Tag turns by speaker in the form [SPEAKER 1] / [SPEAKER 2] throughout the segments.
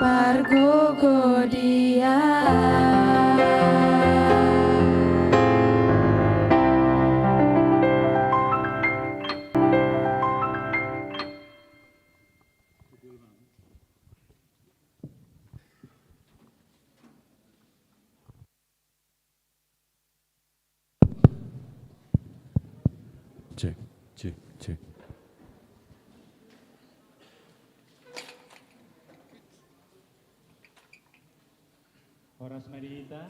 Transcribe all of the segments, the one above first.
[SPEAKER 1] Pargogo dia.
[SPEAKER 2] Cek, cek, cek.
[SPEAKER 3] Horas Medita.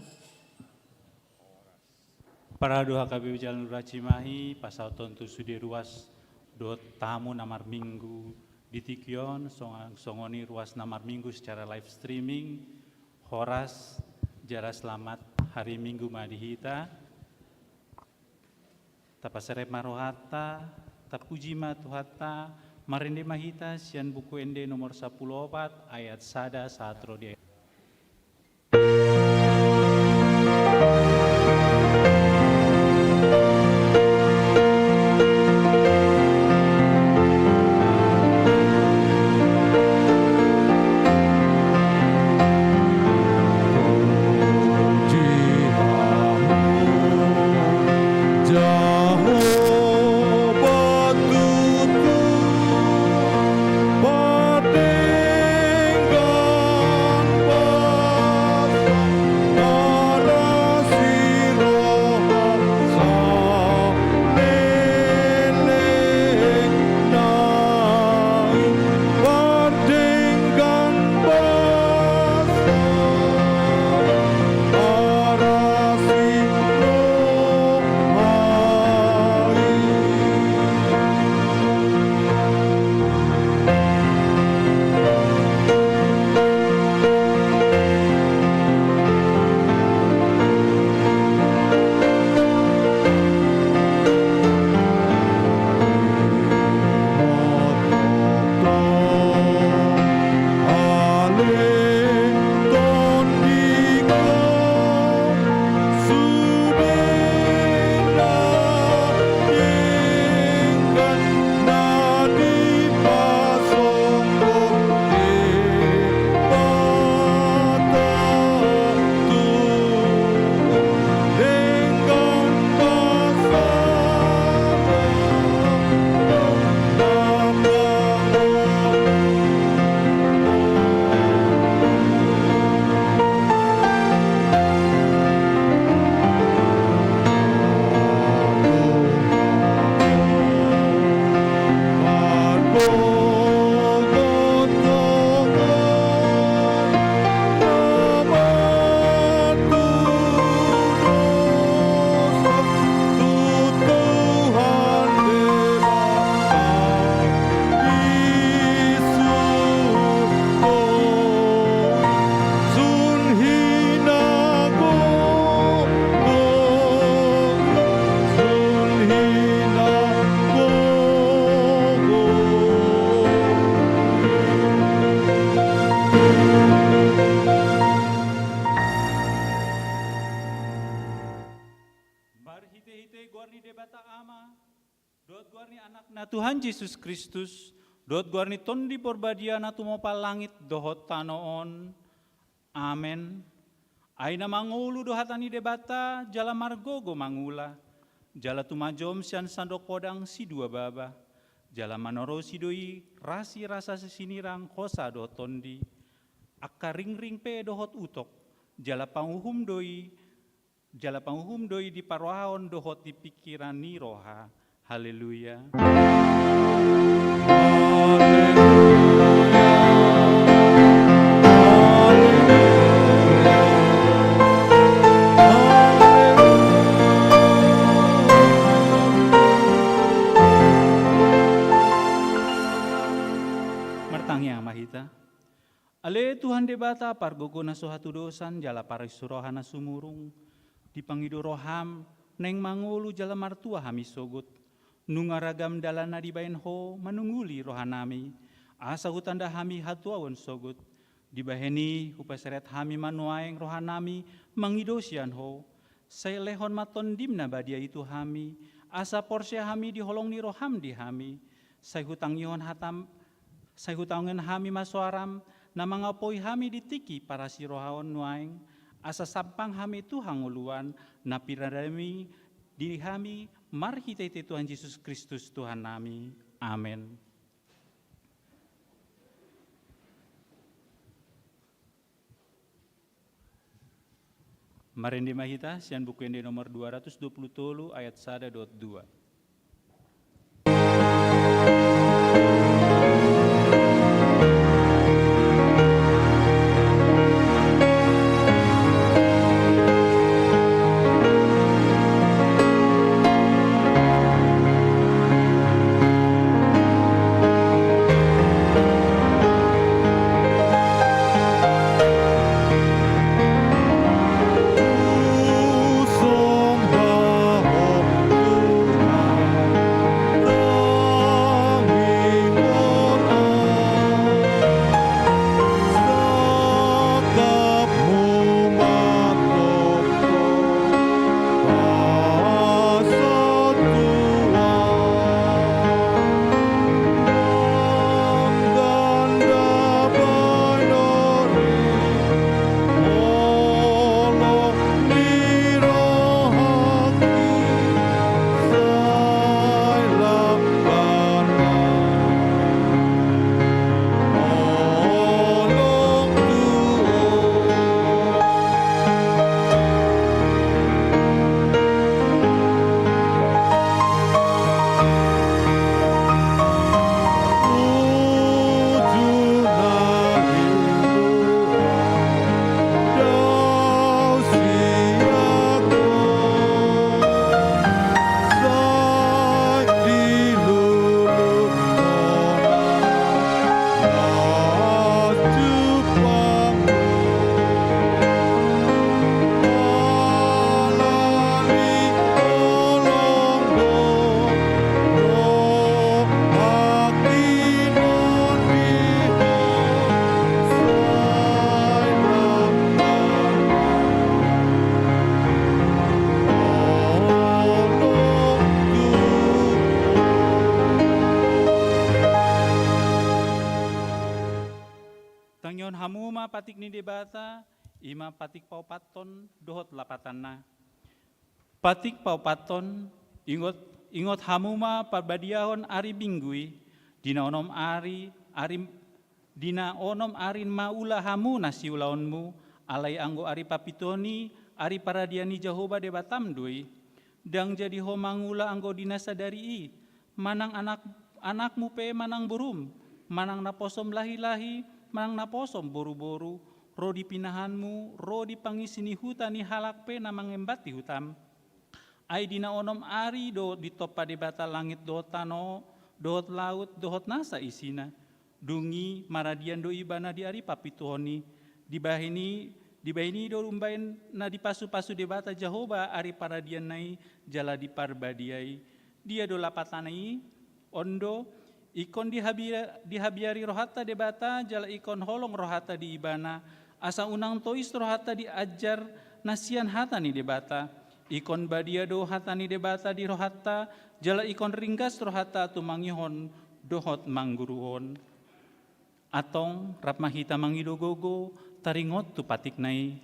[SPEAKER 3] Para doa KBU Jalan Lurah Cimahi, pasal tontu sudi ruas dot tamu namar minggu di Tikion, songoni ruas namar minggu secara live streaming. Horas, jara selamat hari Minggu Madihita. Tapasere marohata, tapuji matuhata, marende mahita, sian buku ende nomor 14 ayat sada satro dia. Tuhan Yesus Kristus, dot guarni tondi porbadiana tumopal langit dohot tanoon. Amen. Aina mangulu dohatani debata, jala margogo mangula. Jala tumajom sian sandok podang si dua baba. Jala manoro sidoi rasi rasa sesinirang kosa dohot tondi. Akka ring pe dohot utok. Jala panguhum doi di parwaon dohot di pikiran ni roha. Haleluya. Martangya mahita. Ale Tuhan debata pargogo na sohatu dosan jala parisurohana sumurung dipangido roham neng mangulu jala martua hami sogut. Nungaragam dalana di bayan ho manungguli rohanami asa hutanda hami hatuawan sogut dibaheni upaseret hami manuaeng rohanami mangidosian ho saya lehon maton dimna badia itu hami asa porsya hami diholong ni roham di hami saya hutang ihon hatam saya hutangen hami masoaram na mangapoi hami ditiki para sirohaon nuaing, asa sampang hami Tuhan uluan, na piradami diri hami, mari kita itu Tuhan Yesus Kristus Tuhan nami. Amin. Marindi mahita, sian buku ende nomor 220 ayat 1.2. Tangyon hamuma patik ni debata, ima patik paupaton dohot lapatanna. Patik paupaton, ingot hamuma parbadiahon ari binggui, dina onom arin maula hamu nasi ulaonmu, alai anggo ari papitoni, ari paradiani Jehovah debatam dui, dang jadi homangula anggo dinasa dari manang anakmu pe manang burum, manang naposom lahi-lahi, manang naposom boru-boru, ro di pinahanmu, ro di pangisini hutani halak pe na mangembati hutam. Ai dina onom ari do di topa debata langit dohot tano, dohot laut, dohot nasa isina. Dungi maradian do ibana di ari papituhoni, dibahini do rumbain na di pasu-pasu debata Jehovah ari paradian nai jala di parbadiai. Dia do lapatanai ondo ikon dihabiari rohata debata jala ikon holong rohata di ibana asa unang tois rohata diajar nasian hata ni debata ikon badia do hata ni debata di rohata jala ikon ringgas rohata tu mangihon dohot mangguruhon atong rap mahita mangidogogo taringot tu patik nai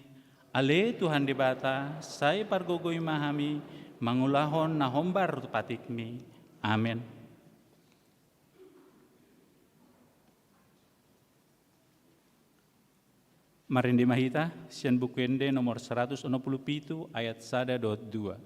[SPEAKER 3] ale Tuhan debata sai pargogoy mahami mangulahon na hombar tu patik mi. Amen. Marindi mahita, sian buku ende nomor 167 ayat 1.2.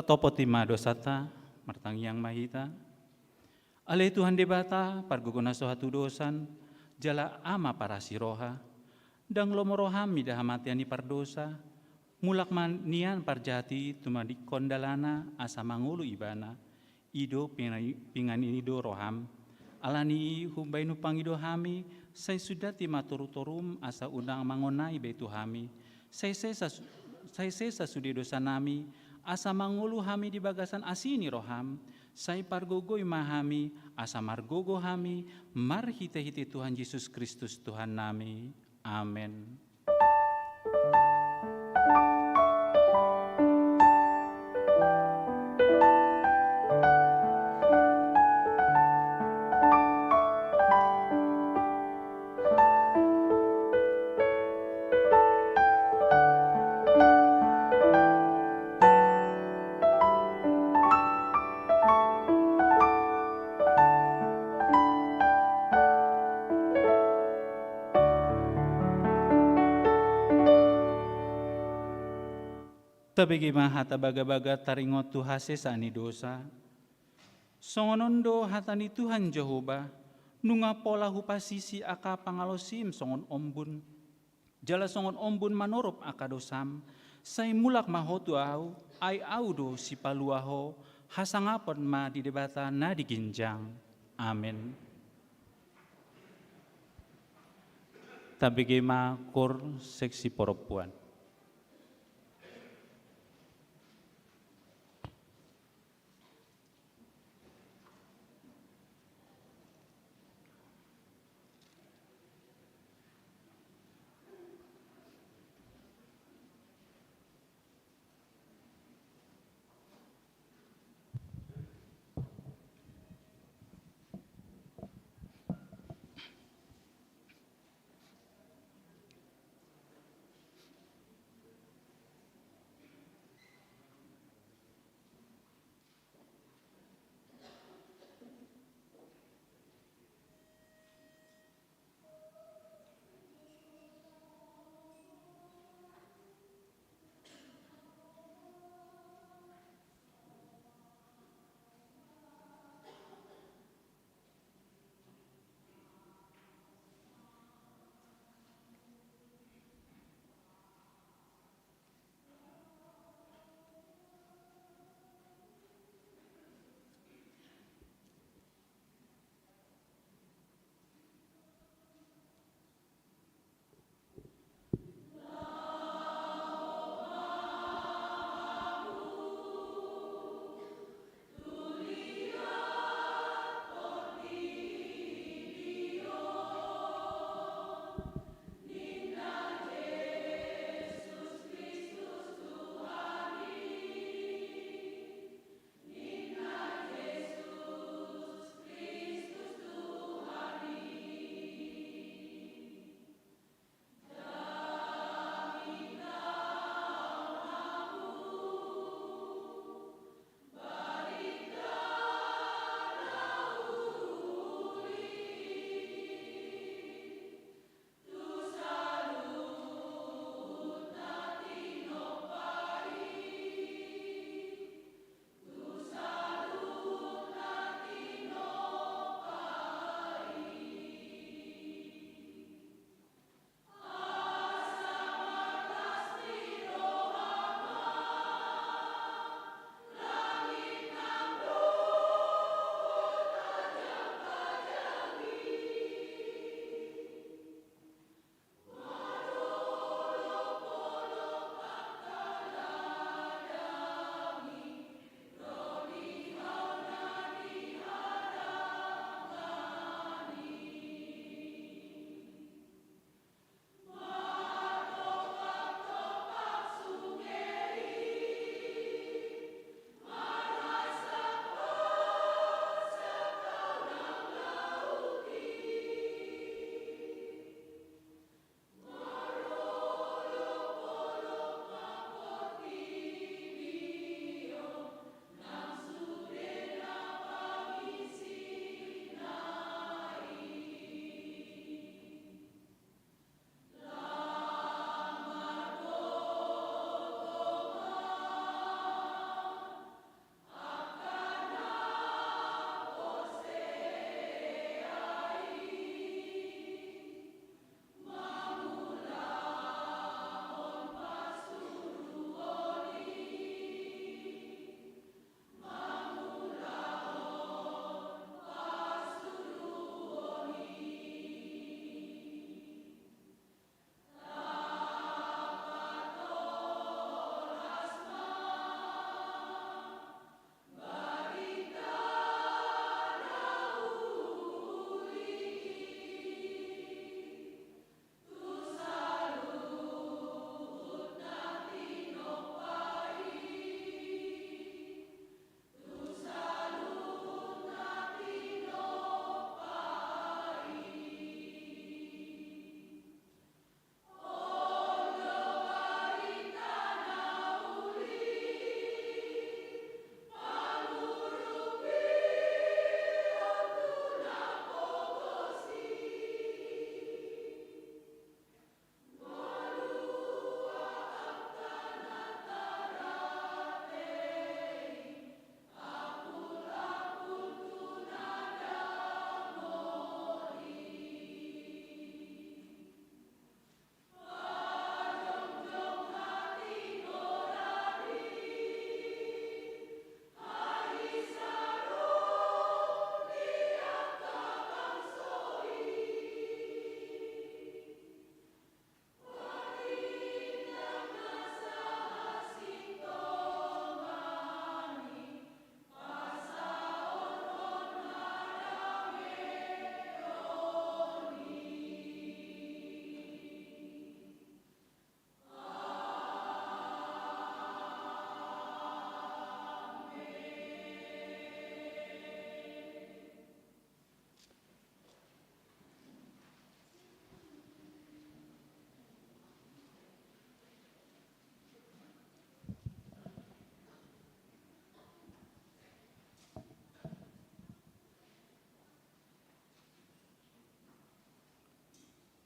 [SPEAKER 3] Topotima dosata, martang yang mahita. Ale Tuhan debata, parguguna sohatu dosan, jala ama para siroha, dang lomorohami dahamatiani pardosa, mulak manian parjati tumadik kondalana asa mangulu ibana, ido pingan inido roham, alani humbainu pangido hami, say sudati matorutorum asa undang mangonai betu hami, say sesa sudi dosa nami, asa mangulu hami di bagasan asini roham, say pargogo imahami, asa margogo hami, marhite-hite Tuhan Yesus Kristus Tuhan nami. Amin. Tabigi mahata baga-baga taringot tuhase sani dosa. Songonondo hatani Tuhan Jehovah, nunga pola hupasisi aka pangalosim songon ombun. Jala songon ombun manorop aka dosam, say mulak mahotu au, ay audo si paluaho, hasangapon ma di debata na diginjang. Amin. Tabigi ma kor seksi poropuan.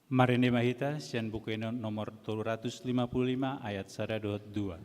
[SPEAKER 3] Marende Mahita, sian buku nomor 255 ayat 1-2.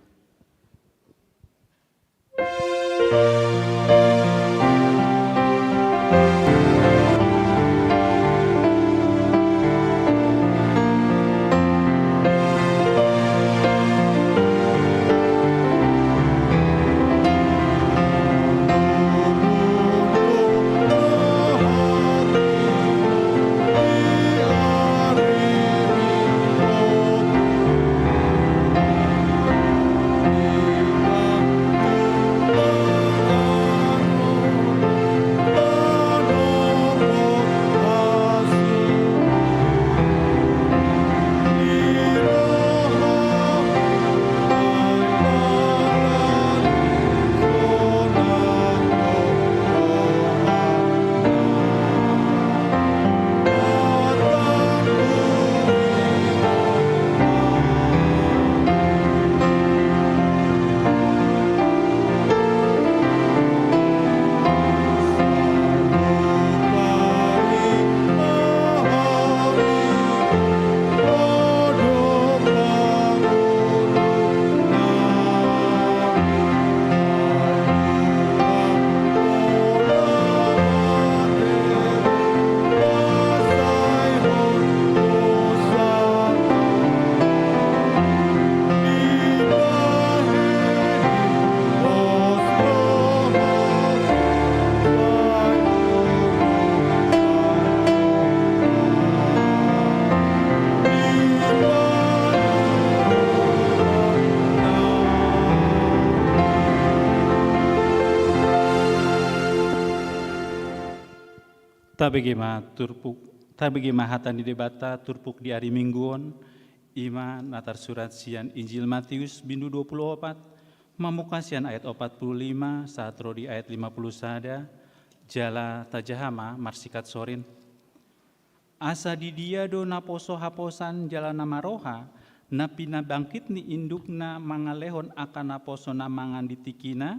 [SPEAKER 3] Tabegi hatan di debata turpuk di hari mingguon, ima natar surat sian Injil Matius bindu 24, mamukasian ayat 45, saat rodi ayat 50 sada, jala tajahama marsikat sorin. Asa di dia do naposo haposan jala nama roha, napi na bangkit ni induk na mangalehon akan naposo na mangan ditikina,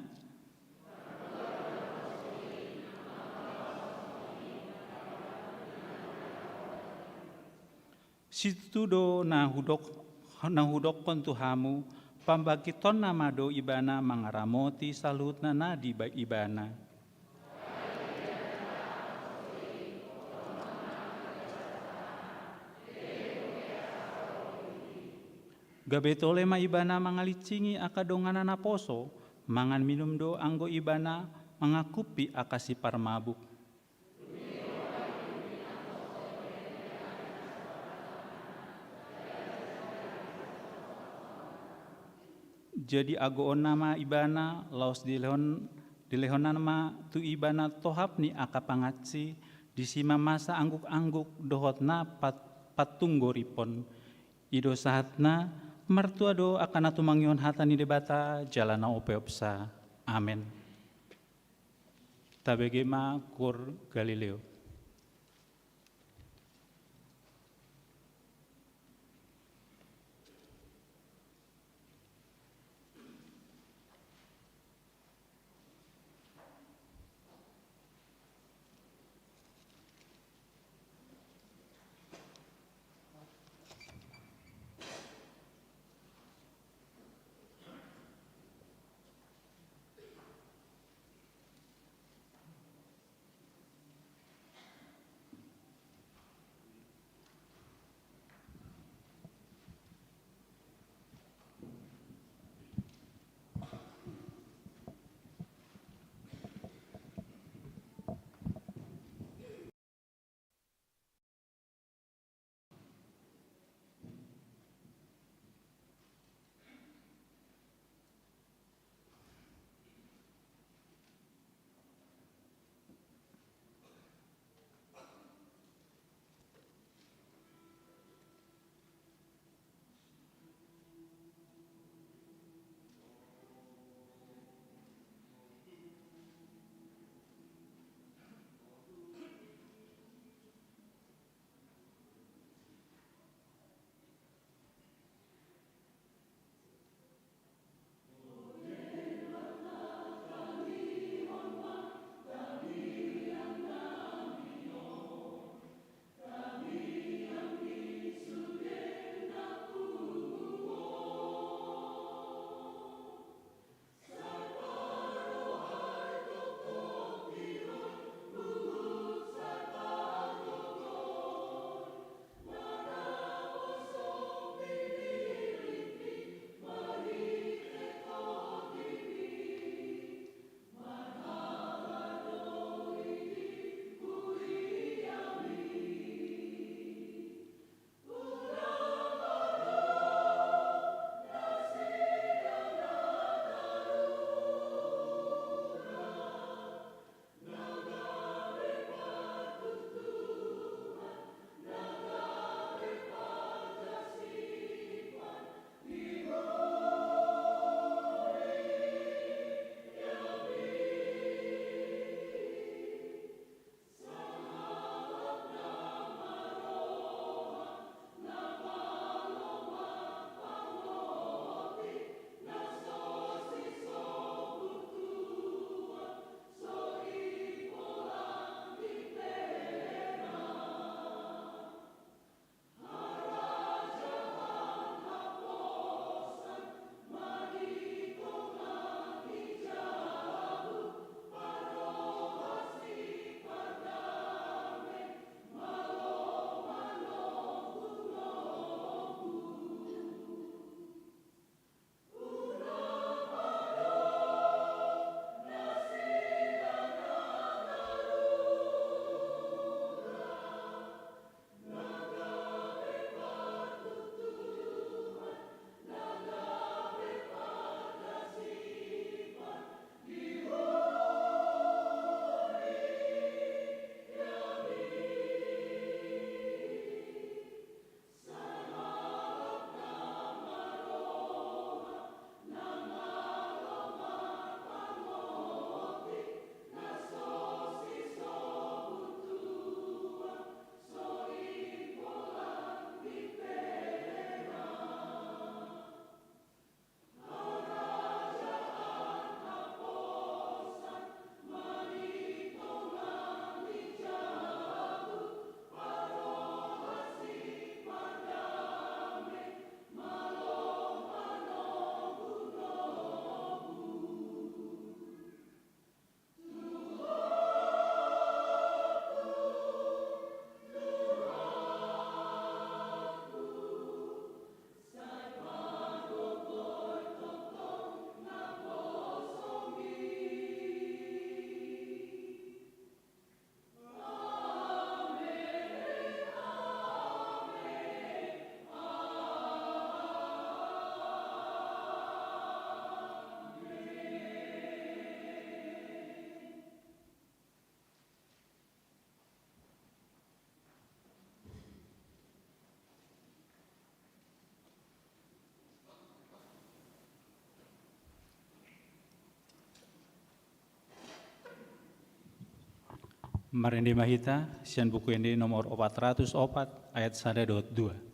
[SPEAKER 3] situ do nahudok kon Tuhamu, pambagiton nama do ibana mangaramoti salut na di ibana. Gabetole ma ibana mangalicingi akadongana na poso, mangan minum do anggo ibana mangakupi akasi parmabuk. Jadi agoon nama ibana laos dilehonan nama tu ibana tohap ni aka pangatsi disima masa angguk-angguk dohotna patunggoripon ido sahatna mertua do akan atumangyon hata ni debata jalana opeopsa. Amen. Tabegema kur Galileo. Marende Mahita, sian buku ini nomor 404 ayat 1-2.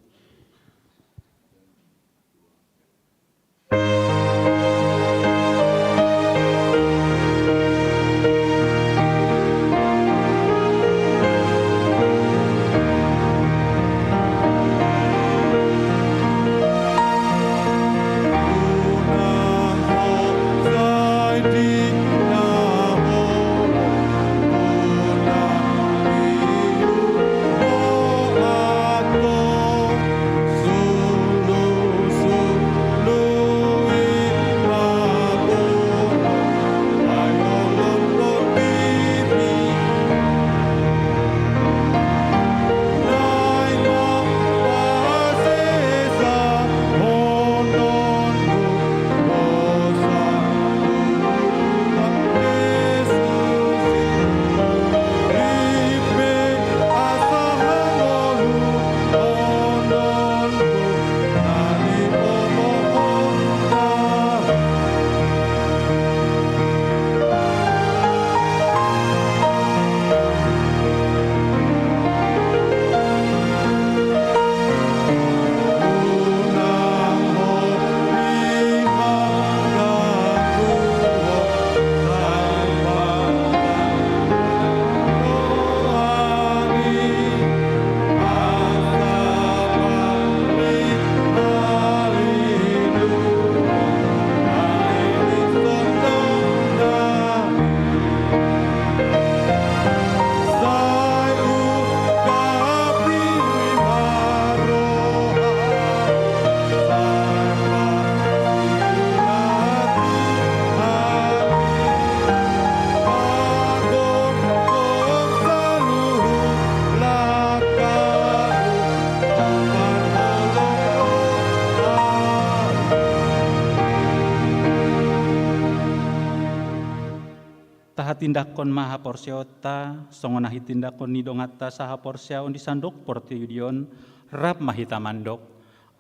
[SPEAKER 3] Tindakon maha porsiota, songonahi tindakon nidongata saha porsiaon di sandok portiudion, rap mahita mandok.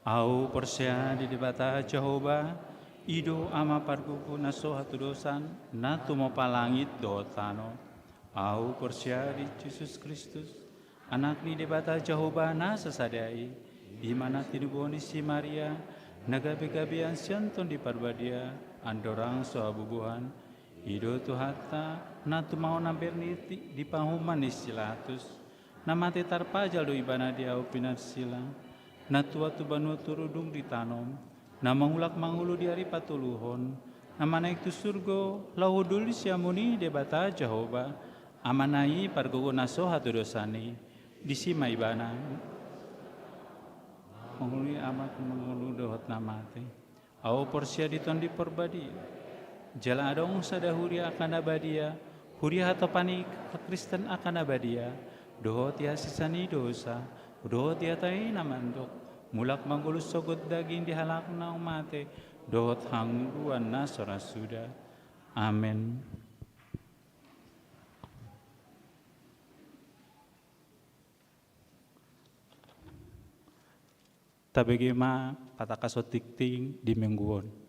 [SPEAKER 3] Au porsia di debata Jehovah, ido ama parguku naso hatu dosan, natu mo palangit dotano. Au porsia di Yesus Kristus, anak ni debata Jehovah na sesadai, di mana tinubon si Maria, nagabi-gabian sianton di parbadia, andorang soabubuhan, ido tuhata, natu mau nampir niti di pahuman istilatus, namate tarpajal do ibana di au pinar sila, natu atu banu turudung ditanom, nama hulak mangulu di hari patuluhon, nama naik tu surgo, lauhudul siamuni debata Jehovah, amanai pargogo naso hatu dosani, disima ibana, mangulu amat mangulu dohot namate, au porsia diton di perbadi, jala adong sadahuria akan abadia, huria atau panik Kristen akan abadia, dohot ya sisani dosa, dohot ya tai namandok, mulak manggulus sogot daging dihalak na umate, dohot hangguan nasora sudah. Amin. Tabegema patakasotik ting di mingguon.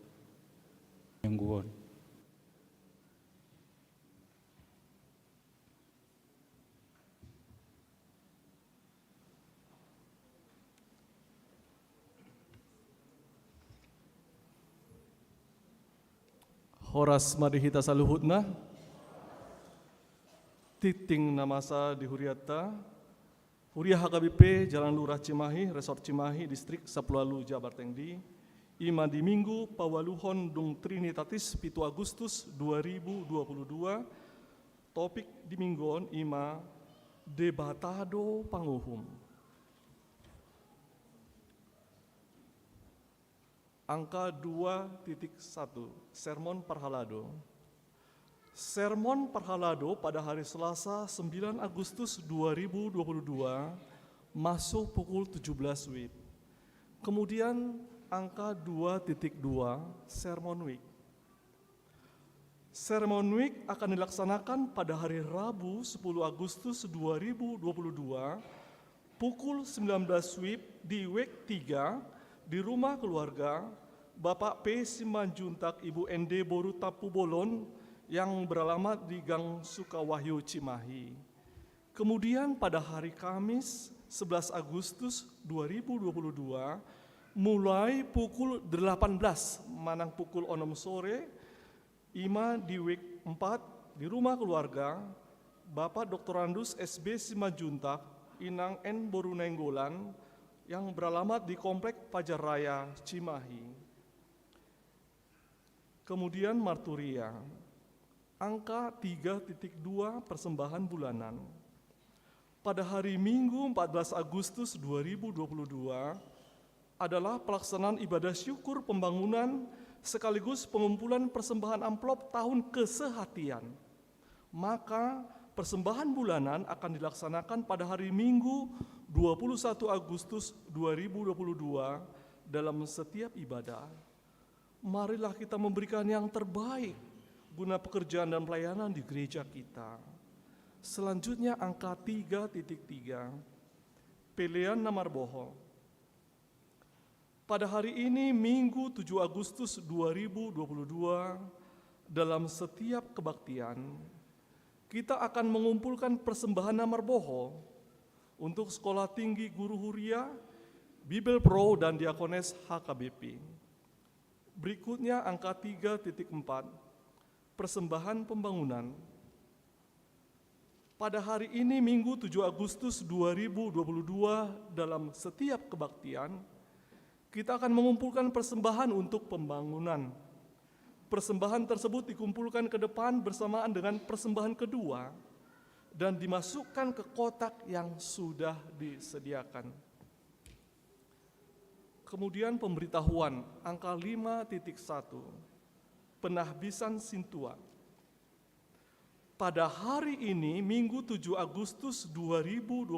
[SPEAKER 4] Horas madihita saluhutna, titing namasa di Huriata, Huria HKBP Jalan Lurah Cimahi, Resort Cimahi, Distrik Sapulalu Jabar Tengdi, ima di Minggu Pawaluhon Dung Trinitatis 7 Agustus 2022, topik di mingguon ima debatado panguhum. Angka 2.1, Sermon Parhalado. Sermon Parhalado pada hari Selasa 9 Agustus 2022 masuk pukul 17 WIB. Kemudian angka 2.2, Sermon Week. Sermon Week akan dilaksanakan pada hari Rabu 10 Agustus 2022 pukul 19 WIB di Week 3 di rumah keluarga Bapak P. Simanjuntak Ibu ND Boru Tapu Bolon yang beralamat di Gang Sukawahyu Cimahi. Kemudian pada hari Kamis 11 Agustus 2022 mulai pukul 18 manang pukul 6 sore ima di week 4 di rumah keluarga Bapak Dr. Andus SB Simajuntak Inang N. Borunenggolan yang beralamat di Komplek Pajar Raya Cimahi. Kemudian marturia angka 3.2 persembahan bulanan. Pada hari Minggu 14 Agustus 2022 adalah pelaksanaan ibadah syukur pembangunan sekaligus pengumpulan persembahan amplop tahun kesehatian. Maka persembahan bulanan akan dilaksanakan pada hari Minggu 21 Agustus 2022 dalam setiap ibadah. Marilah kita memberikan yang terbaik guna pekerjaan dan pelayanan di gereja kita. Selanjutnya angka 3.3, pilihan nomor bohong. Pada hari ini Minggu 7 Agustus 2022 dalam setiap kebaktian kita akan mengumpulkan persembahan nomor bohong untuk Sekolah Tinggi Guru Huria, Bibel Pro dan Diakones HKBP. Berikutnya angka 3.4, persembahan pembangunan. Pada hari ini Minggu 7 Agustus 2022 dalam setiap kebaktian, kita akan mengumpulkan persembahan untuk pembangunan. Persembahan tersebut dikumpulkan ke depan bersamaan dengan persembahan kedua dan dimasukkan ke kotak yang sudah disediakan. Kemudian pemberitahuan angka 5.1, penahbisan Sintua. Pada hari ini, Minggu 7 Agustus 2022,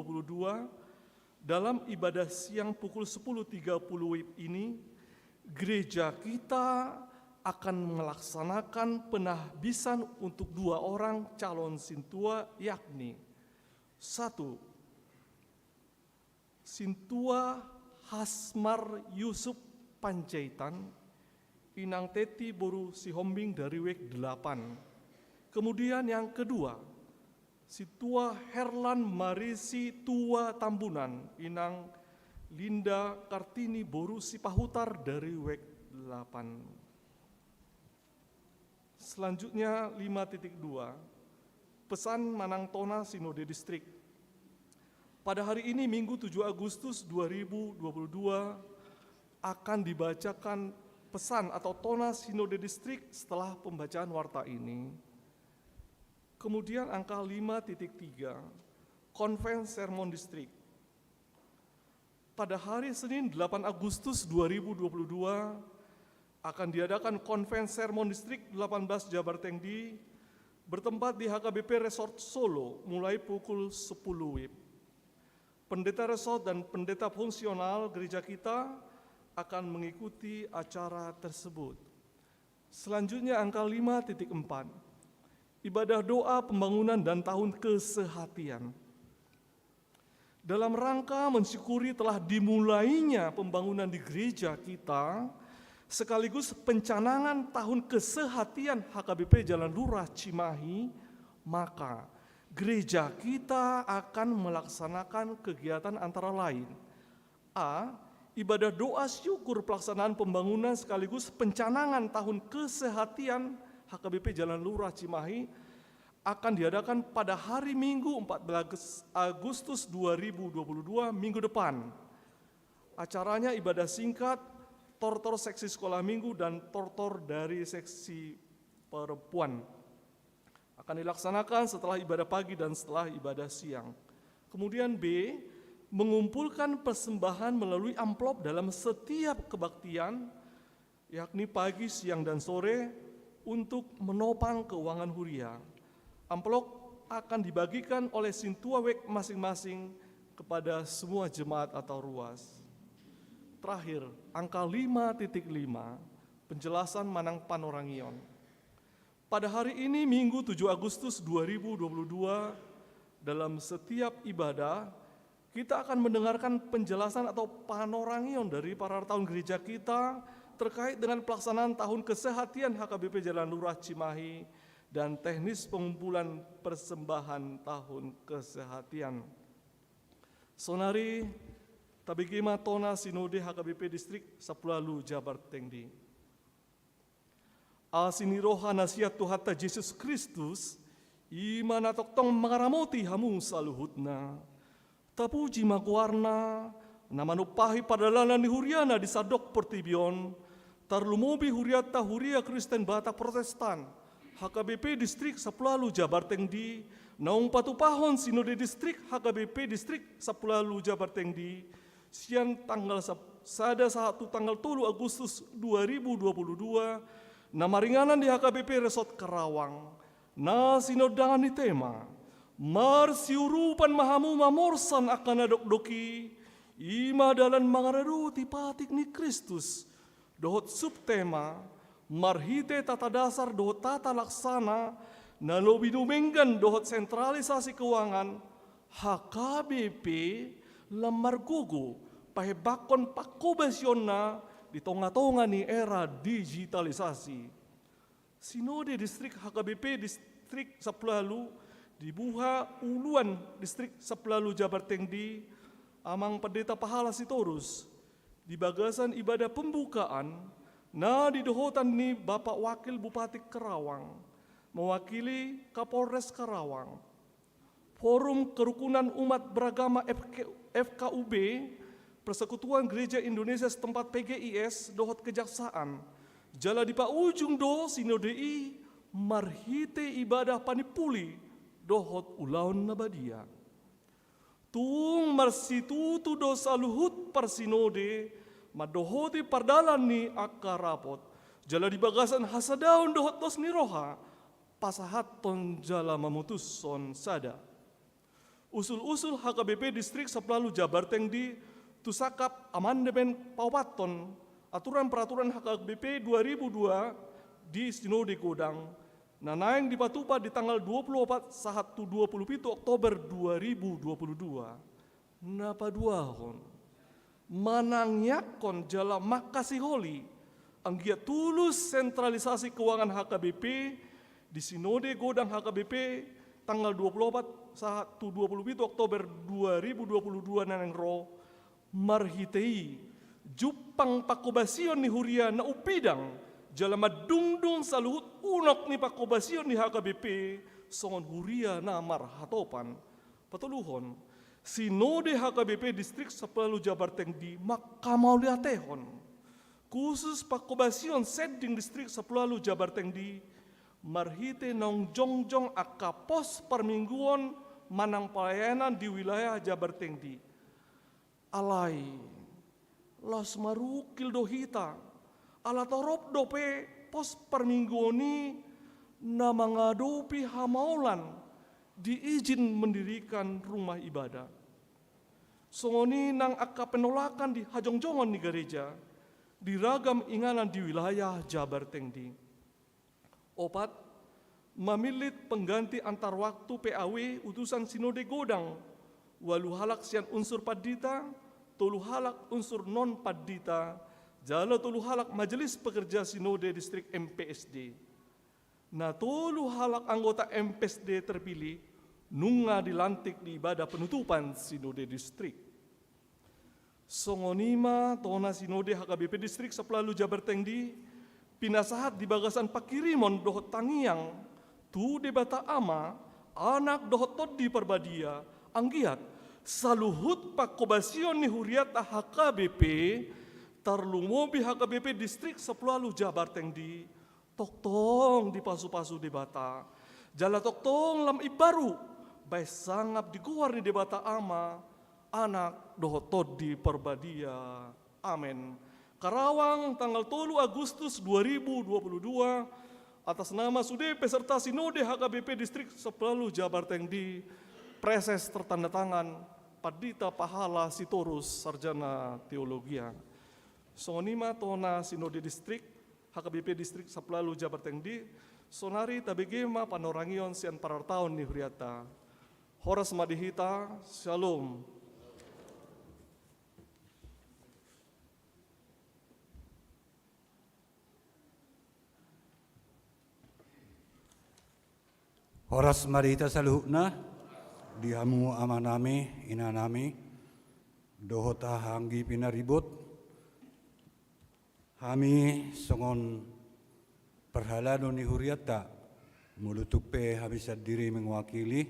[SPEAKER 4] dalam ibadah siang pukul 10.30 WIB ini, gereja kita akan melaksanakan penahbisan untuk 2 orang calon Sintua, yakni 1. Sintua Hasmar Yusuf Panjaitan, Inang Teti Boru Sihombing dari WIB 8. Kemudian yang kedua, Sintua Herlan Marisi Tua Tambunan, Inang Linda Kartini Boru Sipahutar dari WEK 8. Selanjutnya 5.2, pesan Manang Tona Sinode Distrik. Pada hari ini Minggu 7 Agustus 2022 akan dibacakan pesan atau Tona Sinode Distrik setelah pembacaan warta ini. Kemudian angka 5.3, Konven Sermon Distrik. Pada hari Senin 8 Agustus 2022 akan diadakan Konven Sermon Distrik 18 Jabar Tengdi bertempat di HKBP Resort Solo mulai pukul 10 WIB. Pendeta resort dan pendeta fungsional gereja kita akan mengikuti acara tersebut. Selanjutnya angka 5.4, ibadah doa pembangunan dan tahun kesehatian. Dalam rangka mensyukuri telah dimulainya pembangunan di gereja kita, sekaligus pencanangan tahun kesehatian HKBP Jalan Lurah Cimahi, maka gereja kita akan melaksanakan kegiatan antara lain. A. Ibadah doa syukur pelaksanaan pembangunan sekaligus pencanangan tahun kesehatian HKBP Jalan Lurah Cimahi akan diadakan pada hari Minggu 14 Agustus 2022 minggu depan. Acaranya ibadah singkat, tortor seksi sekolah minggu dan tortor dari seksi perempuan. Akan dilaksanakan setelah ibadah pagi dan setelah ibadah siang. Kemudian B, mengumpulkan persembahan melalui amplop dalam setiap kebaktian, yakni pagi, siang, dan sore, untuk menopang keuangan Huria. Amplop akan dibagikan oleh Sintua WEK masing-masing kepada semua jemaat atau ruas. Terakhir, angka 5.5, penjelasan Manang Panorangion. Pada hari ini Minggu 7 Agustus 2022, dalam setiap ibadah, kita akan mendengarkan penjelasan atau panorangion dari para tahun gereja kita terkait dengan pelaksanaan tahun kesehatian HKBP Jalan Lurah Cimahi dan teknis pengumpulan persembahan tahun kesehatian. Sonari tabigima tona sinode HKBP Distrik Sapulalu Jabar Tengdi. Asiniroha nasihat Tuhan Yesus Kristus, imana toktong mengaramoti hamu saluhutna. Tapuji maguarna, namanupahi padalanan ni huriana di sadok pertibion, tarlumobi huriata huria Kristen Batak Protestan, HKBP Distrik Sapulalu Jabar Tengdi, naung patupahon sinode distrik HKBP Distrik Sapulalu Jabar Tengdi, siang tanggal sada 1 tanggal 3 Agustus 2022, namaringanan di HKBP Resort Karawang, na sinodangan ni tema, marsiurupan mahamu mamorsan akan adok-doki, ima dalan mangararu tipatik ni Kristus, dohot subtema, marhite tata dasar dohot tata laksana, na lobinumenggan dohot sentralisasi keuangan, HKBP lamar gugu, pahebakon pakobasyon na di tonga-tonga ni era digitalisasi. Sinode Distrik HKBP Distrik Sapulalu dibuha uluan Distrik Sapulalu Jabar Tengdi, amang Pendeta Pahala Sitorus, di bagasan ibadah pembukaan, na didohotan ni Bapak Wakil Bupati Karawang, mewakili Kapolres Karawang. Forum Kerukunan Umat Beragama FKUB, Persekutuan Gereja Indonesia setempat PGIS, dohot kejaksaan, jala di ujung do sinodei marhite ibadah panipuli, dohot ulaun nabadia. Tung marsitutu do saluhut parsinode, madohoti pardalan ni akarapot, jala di bagasan hasadaun dohot dos niroha, pasahat ton jala memutus son sada. Usul-usul HKBP Distrik Sapulalu Jabar Tengdi, tusakap amandemen paupaton, aturan peraturan HKBP 2002 di Sinode Godang, nanaing dipatupa di tanggal 24 sahat 27 Oktober 2022. Napa duahon, manangyakon jala makasih holi, anggia tulus sentralisasi keuangan HKBP di Sinode Godang HKBP tanggal 24 sahat 27 Oktober 2022 naneng ro, marhitei jupang pakobasion ni huria na upidang jala madungdung saluhut unok ni pakobasion ni HKBP songon huria na marhatopan patuluhon sinode HKBP Distrik Sapulalu Jabar Tengdi makamauliatehon khusus pakobasion seding Distrik Sapulalu Jabar Tengdi marhite nong jongjong aka pos permingguan manang pelayanan di wilayah Jabar Tengdi alai las marukil dohita ala torop dope pos permingguoni na mangadopi hamaulan diizin mendirikan rumah ibadah. Songoni nang aka penolakan di hajongjongon di gereja di ragam inganan di wilayah Jabar Tengdi. Opat, memilit pengganti antar waktu PAW utusan Sinode Godang walu halak sian unsur padita, tolu halak unsur non padita, jala tolu halak Majelis Pekerja Sinode Distrik MPSD. Nah tolu halak anggota MPSD terpilih, nunga dilantik di ibadah penutupan Sinode Distrik. Songonima tona Sinode HKBP Distrik Sapulalu Jabar Tengdi, pinasahat di bagasan pakirimon dohot tangiang, tu debata ama, anak dohot todi perbadia, anggiat, saluhut pakobasion ni huriata HKBP, tarlumobi HKBP Distrik Sapulalu Jabar Tengdi, toktong di pasu-pasu debata, jala toktong lam ibaru, baik sangap diguar di debata ama, anak dohot di perbadia, amin. Karawang tanggal 3 Agustus 2022, atas nama Sude peserta Sinode HKBP Distrik Sapulalu Jabar Tengdi, preses tertanda tangan Padita Pahala Sitorus Sarjana Teologia. Songonima tona Sinode Distrik HKBP Distrik Sapulalu Jabar Tengdi, sonari tabegema panorangion sian parartaon ni huriata. Horas madihita, shalom.
[SPEAKER 5] Horas marita saluhna dihamu amanami inanami dohota hanggi pinaribut hami songon perhalano ni huriata mulutupe habisat diri mengwakili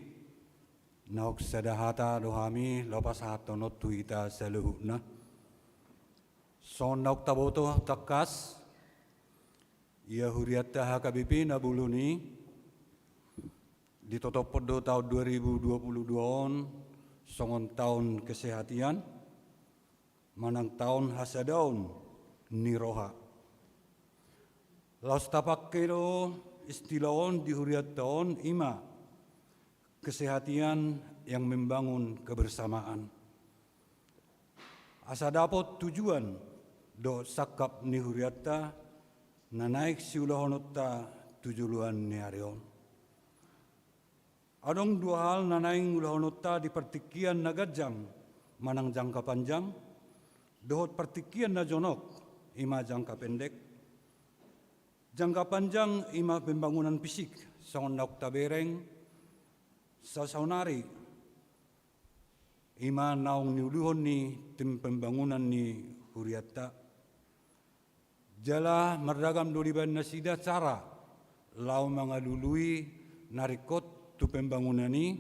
[SPEAKER 5] nauk sadahata dohami lopas hatonot tuita saluhna son nauk taboto takas ia huriata HKBP nabuluni ditutup pada tahun 2022 songon tahun kesehatan manang tahun hasadaun niroha laus tapak kero istilahon di huriat tahun ima kesehatan yang membangun kebersamaan asa dapat tujuan do sakap ni huriata na naik siulahonota tujuan ni arion. Adong dua hal nanaing ulahonota di pertikian nagajang manang jangka panjang, dohot pertikian na jonok ima jangka pendek. Jangka panjang ima pembangunan fisik songon nauk tabereng sa saunari ima naung niuluhon ni tim pembangunan ni huriata. Jala merdagam doliban nasida cara lau mangalului narikot tu pembangunan ini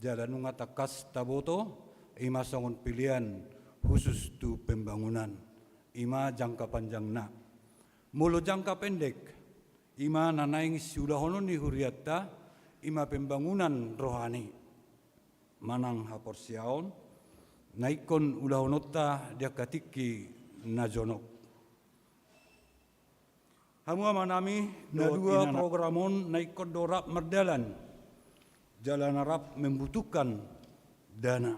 [SPEAKER 5] jalan ngatakas taboto ima songon pilihan khusus tu pembangunan ima jangka panjang na mulu jangka pendek ima nanaing siulahonon ni huriata ima pembangunan rohani manang haporsiaon naikon ulahonota dia katiki najonok hamu amanami na dua programon naikon dorap merdalan jalan Arab membutuhkan dana.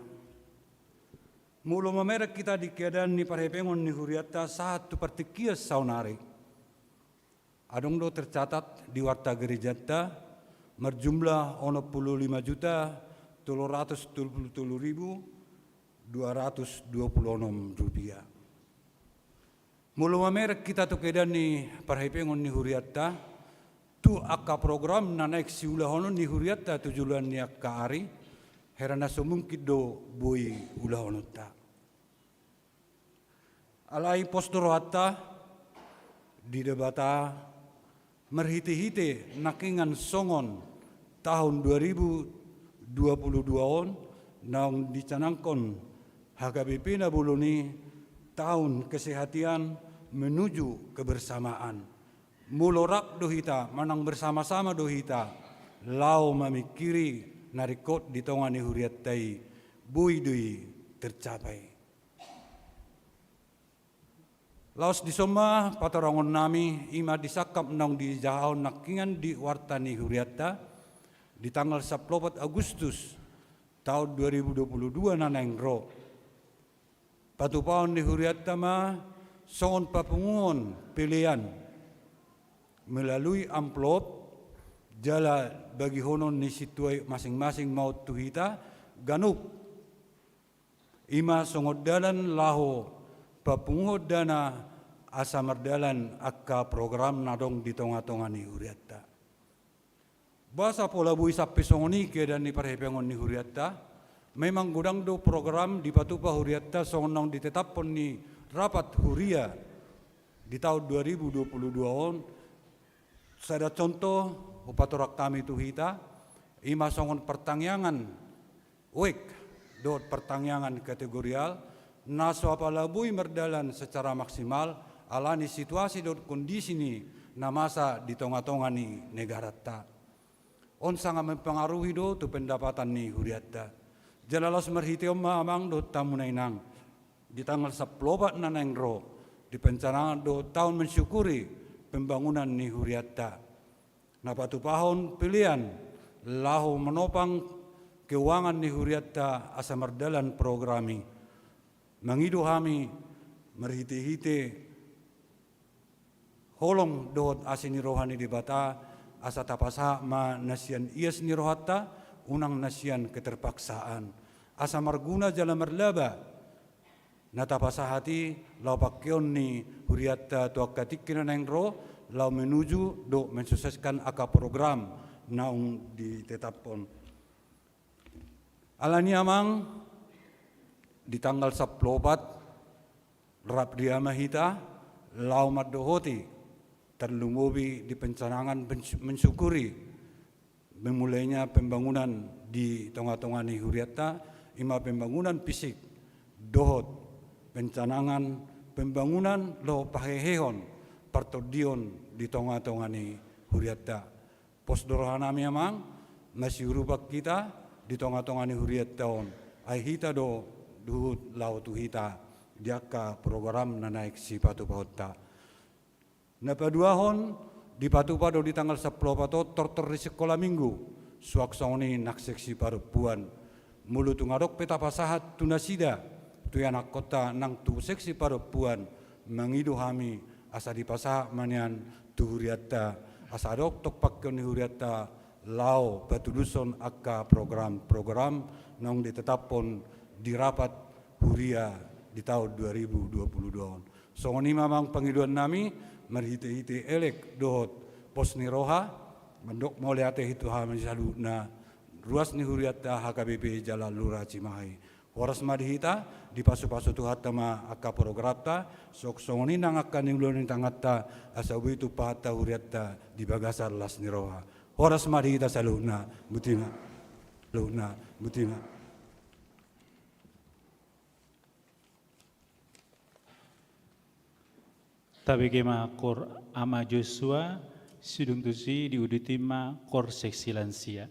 [SPEAKER 5] Mulu memerek kita di keadaan ni parhepengon ni huriata satu pertikias saunari. Adong do tercatat di warta gerejata merjumlah 45.377.226 rupiah. Mulu memerek kita tu keadaan ni parhepengon ni huriata tu akka program na naik siulahonon ni huriata tujuan ni akka ari herana sumungkid do bui ulahonota alai postoroata di debata merhiti-hiti nakingan songon tahun 2022 on naung dicanangkon HKBP na buluni tahun kesehatan menuju kebersamaan. Mulorap dohita manang bersama-sama dohita lau memikiri narikot di tongani huriatai bui dui tercapai. Laos disoma patorangon nami ima disakap nang di jahau nakingan di wartani huriata di tanggal 14 Agustus tahun 2022 nanengro. Patupaon di huriata ma songon papungon pilihan melalui amplop jala bagi honon ni situai masing-masing mau tuhita ganup ima songod dalan laho papungod dana asa merdalan akka program nadong di tonga-tonga ni huriata basa pola bui sapi songoni kedan ni parhepengon ni huriata memang gudang do program di patupa huriata songonong ditetapon ni rapat huria di tahun 2022 on. Sada contoh upatorak kami tuhita ima songon pertangyangan wek dot pertangyangan kategorial naso apalabui merdalan secara maksimal alani situasi dot kondisi ni na masa di tonga-tonga ni negara ta on sangat mempengaruhi do tu pendapatan ni huriata jalalos merhitiom ma amang do tamunainang di tanggal 14 nanengro di pencanangan do tahun mensyukuri pembangunan ni huriata. Na patupahon pilihan lahu menopang keuangan ni huriata asa merdalan programi. Mangidu hami merhiti-hiti holong dohot asini rohani di bata asa tapasa ma nasian ias ni rohata unang nasian keterpaksaan. Asa marguna jala merlaba natapasa hati lau pakyon ni huriata tuak katikin nengro lau menuju do mensukseskan aka program naung ditetapkan. Alani amang di tanggal 14 rap dia mahita lau madohoti terlumubi di pencanangan mensyukuri memulainya pembangunan di tengah-tengah ni Huriatta, ima pembangunan fisik dohot pencanangan pembangunan lo pahehehon partodion di tengah-tengah ni Huriatta. Pos dorohana memang masih rubak kita di tengah-tengah ni Huriatta on. Ai hita do duhut lau tu hita diaka program na naik si patu pautta. Na paduahon di patu pado di tanggal 10 pato tortor di sekolah minggu suak soni nak seksi parupuan mulu tu ngadok peta pasahat tunasida tu anak kota nang tu seksi parupuan mangidu hami asa di pasah manian tu Huriatta asa dok tok pakken Huriatta lau patuluson akka program-program nang ditetapkan di rapat Huria di tahun 2022. So ini memang pengiduan nami merhite-hite elek dohot pos ni roha mendok mau lihat itu hamin salu na ruas ni Huriatta HKBP Jalan Lurah Cimahi. Horas madihita di pasu-pasu tu hatama akka prograpta sok songoni nang akka ning ulun tangatta asawi tu pahata Huriatta di bagasar las ni roha. Horas madihita saluna butina luna butina.
[SPEAKER 3] Tabi kema kor ama Joshua sidung tusi diuditima kor seksi lansia.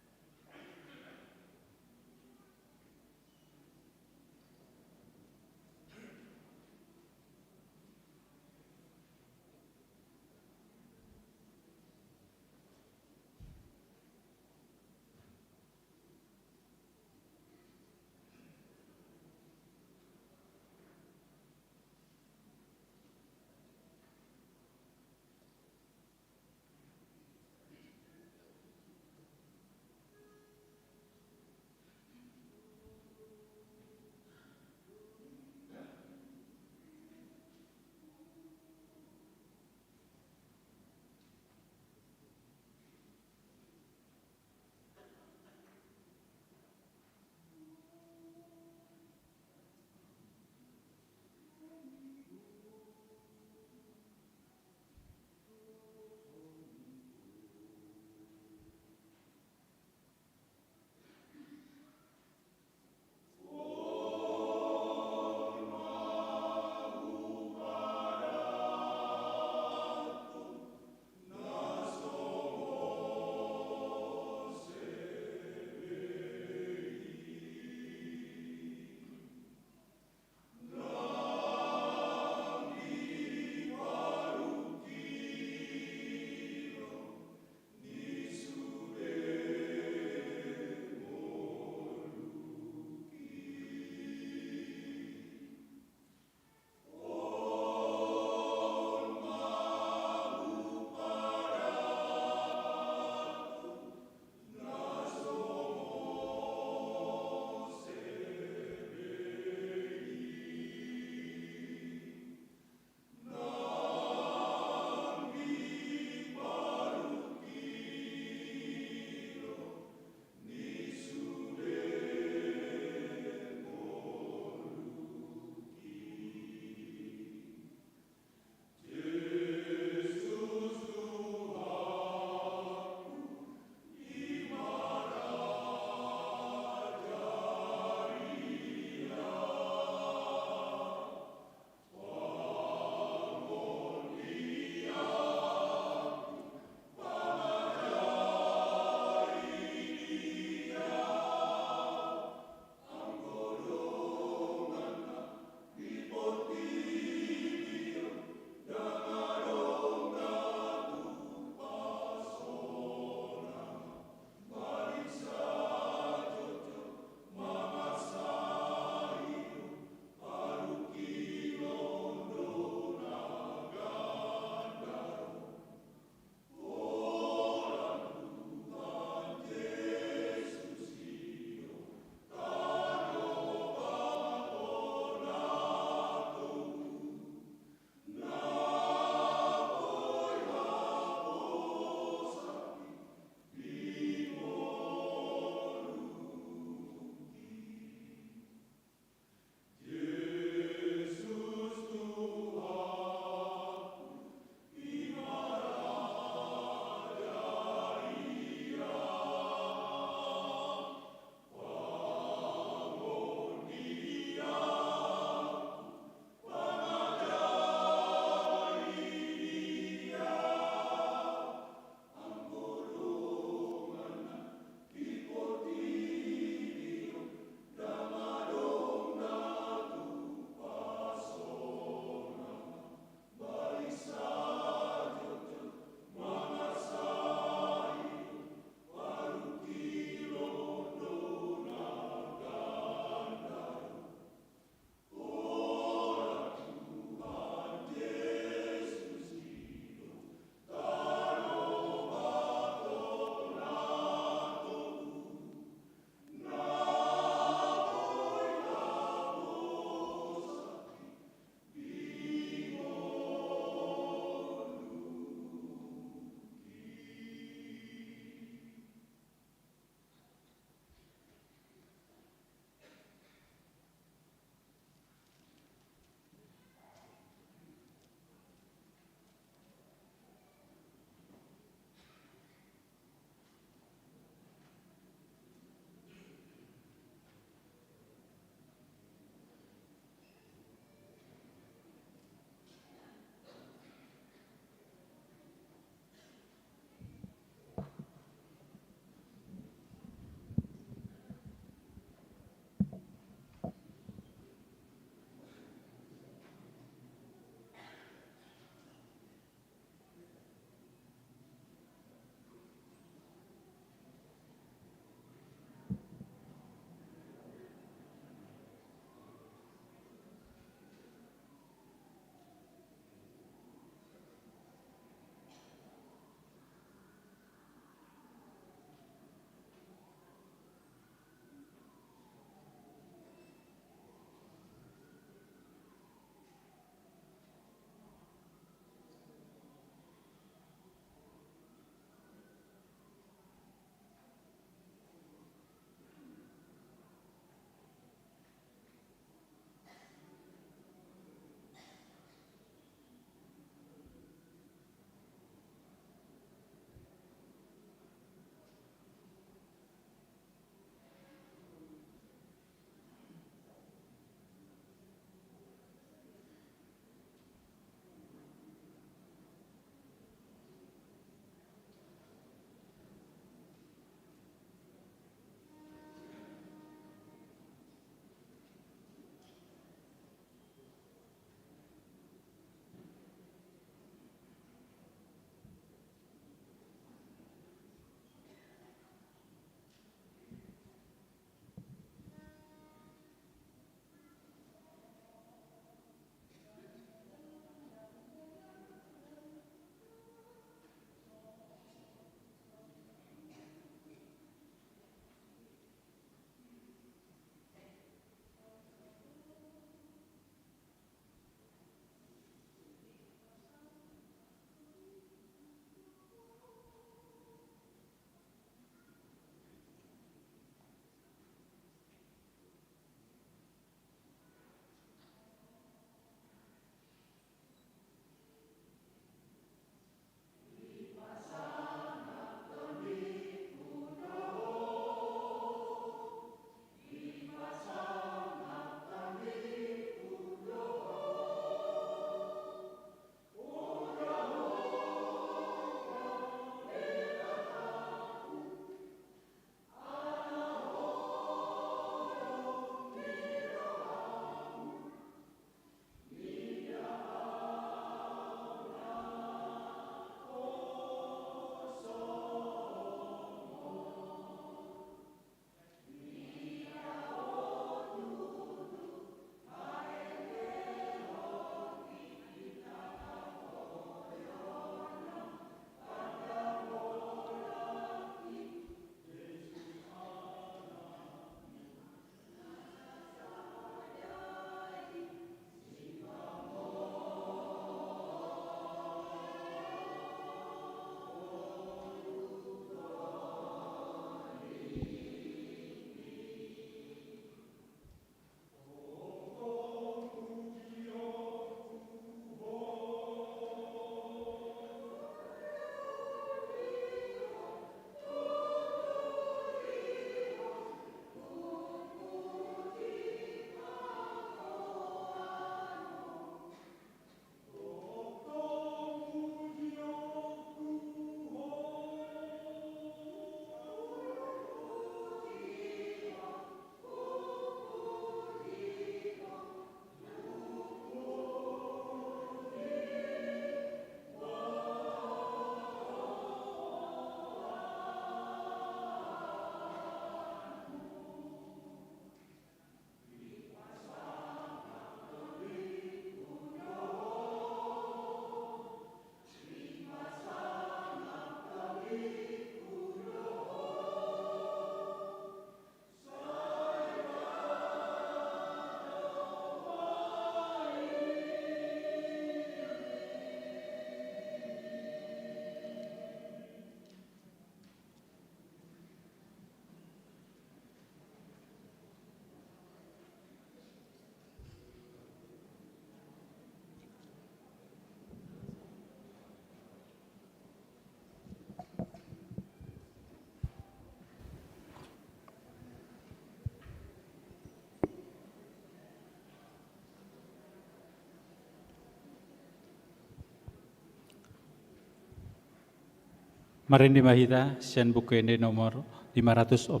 [SPEAKER 3] Marendi Mahita, Sian Bukende nomor 547,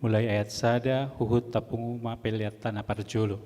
[SPEAKER 3] mulai ayat sada, huhut tapungu mapeliat tanah parjolo.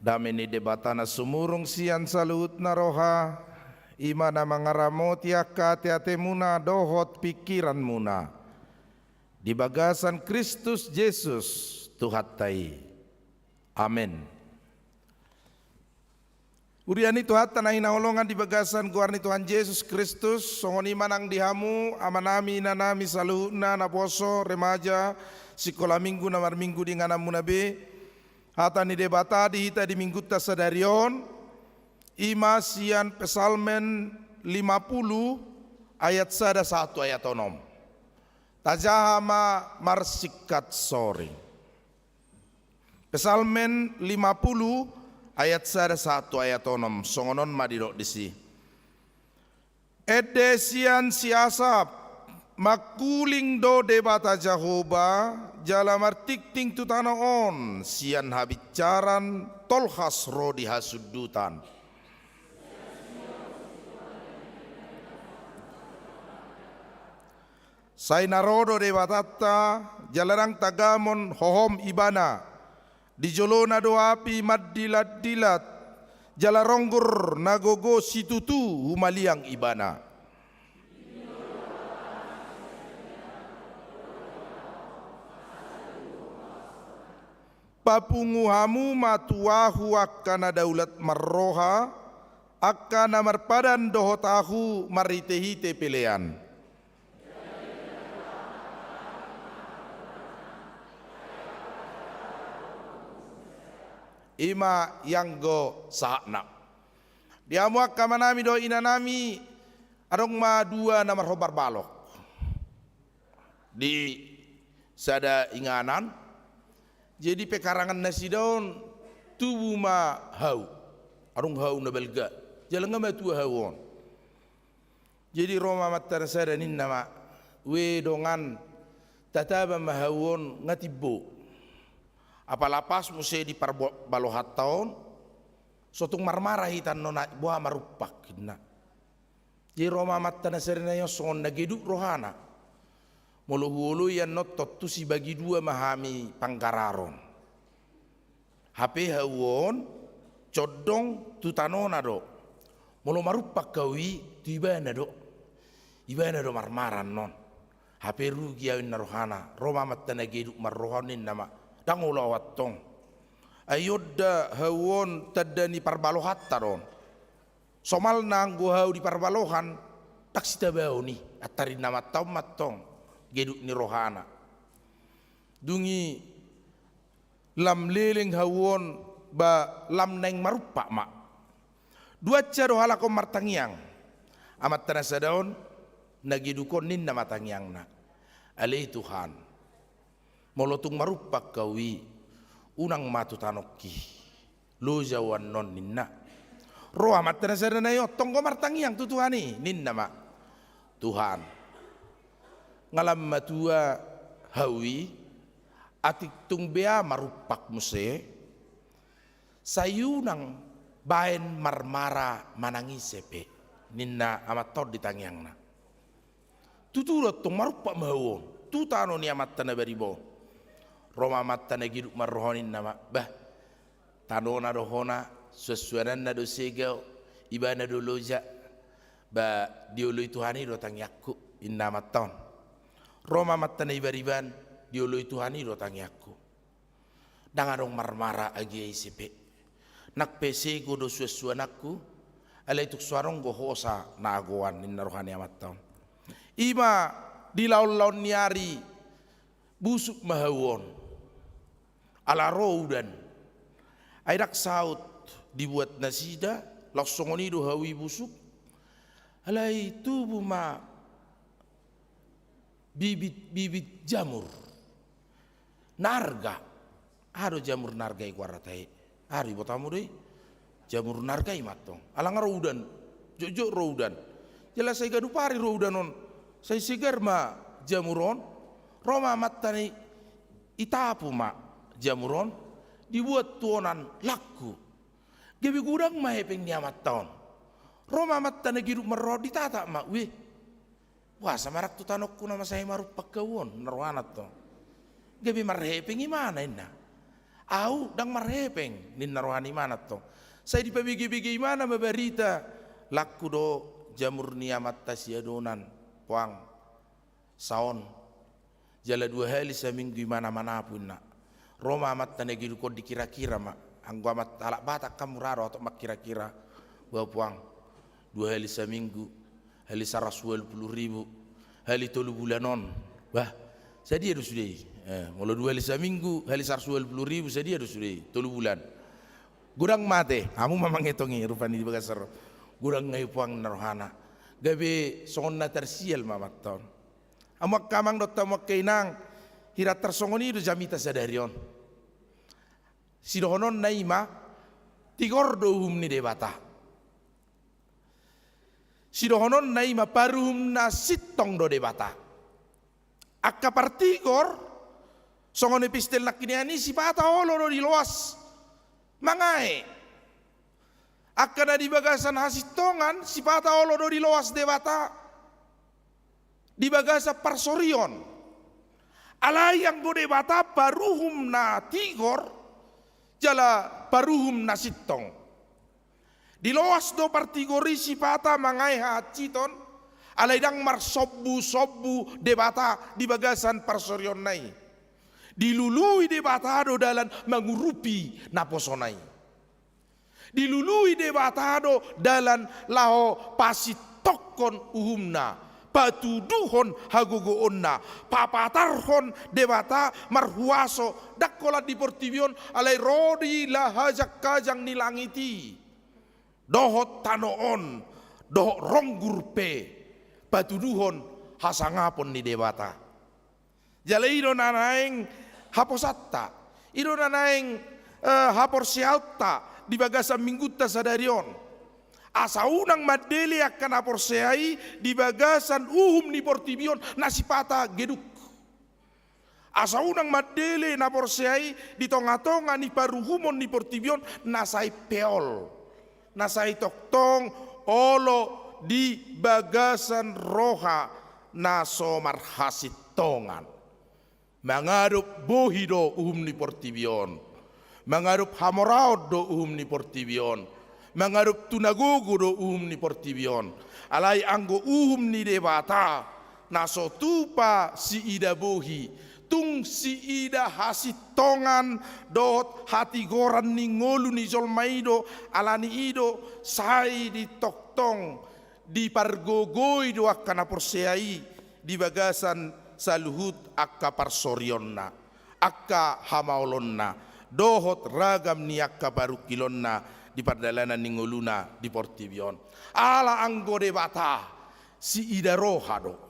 [SPEAKER 6] Damini debatana sumurung sian salut naroha, imana mangaramoti akati atemuna dohot pikiran muna. Di bagasan Kristus Yesus Tuhatai. Amin. Uriani Tuhan tanah inaolongan di bagasan guarni Tuhan Yesus Kristus, songoni manang dihamu, amanami nanami saluna naposo remaja, sekolah minggu namar minggu di nganamu nabe, hatani debata di hita di minggu tasadarion, ima sian pesalmen 50 ayat 1 ayat 6. Tajahama marsikat sore. Pesalmen 50 ayat 1 ayat 6 songonon madiro disi. Edesian siasap makuling do debata Jehovah jalamar tikting tutanaon sian habicaran tolhas rodi hasudutan. Sainarodo debatata jalarang tagamon hohom ibana di jolona doapi maddilat-dilat jalaronggur nagogo situtu humaliang ibana. Papunguhamu matuahu akkana daulat marroha akkana marpadan dohotahu maritehite pelean. Ima yang go sahna. Diamuak kamanami do inanami adong ma dua nama robar balok. Di sada inganan. Jadi pekarangan nasi daun tubuh ma hau. Adong hau na belga. Jalan ma tua hauon. Jadi Roma matar sada nin nama we dongan tataba ma hauon ngatibo. Apalapas musai di parbalohat tahun, sotung marmarah hitan nona buah marupak kena. Di Roma mata nasarina yo son nageduk rohana, mulu yang not totu si bagi dua mahami pangkararon. HP hawon, codong tutanona do, mulu marupak kawi tibana do, ibana do marmaran non. HP rugi awin rohana, Roma mata nageduk marrohanin nama. Dangulah watong, ayodda hawon tadani parbalohat taron. Somal nanggu hau di parbalohan, tak sita bau ni atarin nama tau matong geduk ni rohana. Dungi lam leleng hawon ba lam neng marupa mak. Dua caro halakom martangiang, amat tanasa daun nagedukon nin nama tangiang na. Alai Tuhan. Molotung marupak kawi unang matu tanokki lo jawan non ninna roh amat tanasada na yo tonggo martangiang tutuhani ninna ma Tuhan ngalam matua hawi atik tung bea marupak muse sayunang baen marmara manangisepe ninna amat tod ditangiang na tutulot tong marupak mahawon tutano ni amat tanabaribo Roma mata nagiduk marrohonin nama bah tanona dohona sesuanan nado segau ibana do loja ba diului Tuhani do tangyaku inna maton Roma mata naibariban diului Tuhani do tangyaku dangadong marmara agi isipe nak pese go do sesuanaku alaituk suarong go hosa nagoan inna rohani amaton ima di laun-laun niari busuk mahawon ala roudan aidak saut dibuat nasida laksongoni do hawi busuk alai tubuh ma bibit jamur narga ado jamur narga ikuaratai hari botamu deh jamur narga imatong alang roudan jojo roudan jelas saya gadu pari roudanon saya segar ma jamuron Roma matani itapu ma jamuron dibuat tuonan laku gebi gudang mahepeng niamat tahun Roma matta nagiru merod ditata mak weh wah samarak tu tanokku nama saya marupak kawon narwanat to gebi marhepeng imana inna Au dang marhepeng nin rohani mana to. Saya di pabigi-bigi mana berita laku do jamur niamat tasiadonan puang saon jala 2 hari seminggu mana-mana pun nak. Roma amat tanegi ko dikira-kira mak. Anggo amat alak batak kamu raro atau mak kira-kira bawa puang 2 hari seminggu, hari 120.000, hari 3 bulanon. Wah, jadi ada sudah. Mulai 2 hari seminggu, hari 120.000 jadi ada sudah 3 bulan. Gurang mate, kamu memang ngitungi rupani di bagasar. Gurang ngai puang narohana. Gabe songon na tersial mamat ton. Amak kamang dot tamak kainang hirat tersongoni do jamita sadarion. Sidohonon naima tigor do humni debata. Sidohonon naima paruhum na sitong do debata. Akka partigor songon epistel nakiniani sipata olo do diloas. Mangae akan di bagasan hasitongan sipata olo do di loas debata di bagasa parsorion alayang go debata paruhum na tigor jala paruhum na sitong di loas do partigori sipata mangae haciton alaydang mar sobbu debata di bagasan parsorion nai dilului debatado dalam mengurupi naposonai. Dilului debatado dalam laho pasitokon uhumna. Patuduhon hagogo onna. Papatarhon debata marhuaso. Dakkolat di portivion alai rodi lahajak kajang nilangiti. Dohot tanoon. Dohot ronggurpe. Patuduhon hasangapon ni debata. Jalaido nanaeng haposatta, ido nanaeng hapor sialta di bagasa mingguta sadarion. Asaunang madeli akan hapor seai di bagasan uhum ni portibion nasipata geduk. Asaunang madeli napor seai di tonga-tonga ni paruhumon ni portibion nasai peol, nasai toktong olo di bagasan roha naso marhasit tongan. Mangarup bohido uhum ni portibion, mangarup hamoraod do uhum ni portibion, mangarup tunagogo do uhum ni portibion, alai anggo uhum ni debata, naso tupa si ida bohi, tung si ida hasitongan dot hati goran ni ngolu ni zolmaido, alani ido sai di toktong, di pargogoi do akana porseai, di bagasan saluhut akka parsorionna akka hamaolonna dohot ragam ni akka barukilonna di pardalanan ningoluna di portibion ala anggo debata si ida rohado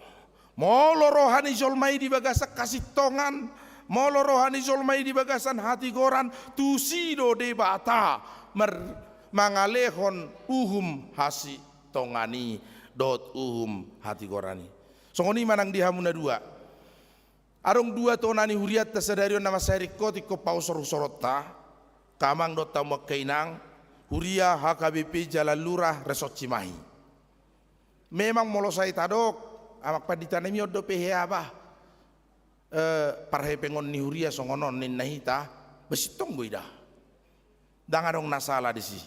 [SPEAKER 6] molo rohani zolmai di bagasak kasitongan molo rohani zolmai di bagasan hati goran tusido debata mangalehon uhum hasi tongani dot uhum hati gorani songoni manang dihamuna 2 arong 2 tonani huriat tasadarion nama sarikoti ko pausor sorota kamang dota makainang huria HKBP Jalan Lurah Resort Cimahi. Memang molosai tadok amak paditanemi oddo PHA bah parhepengon ni huria songonon nin nahita besitong goida. Dangarong nasala disi.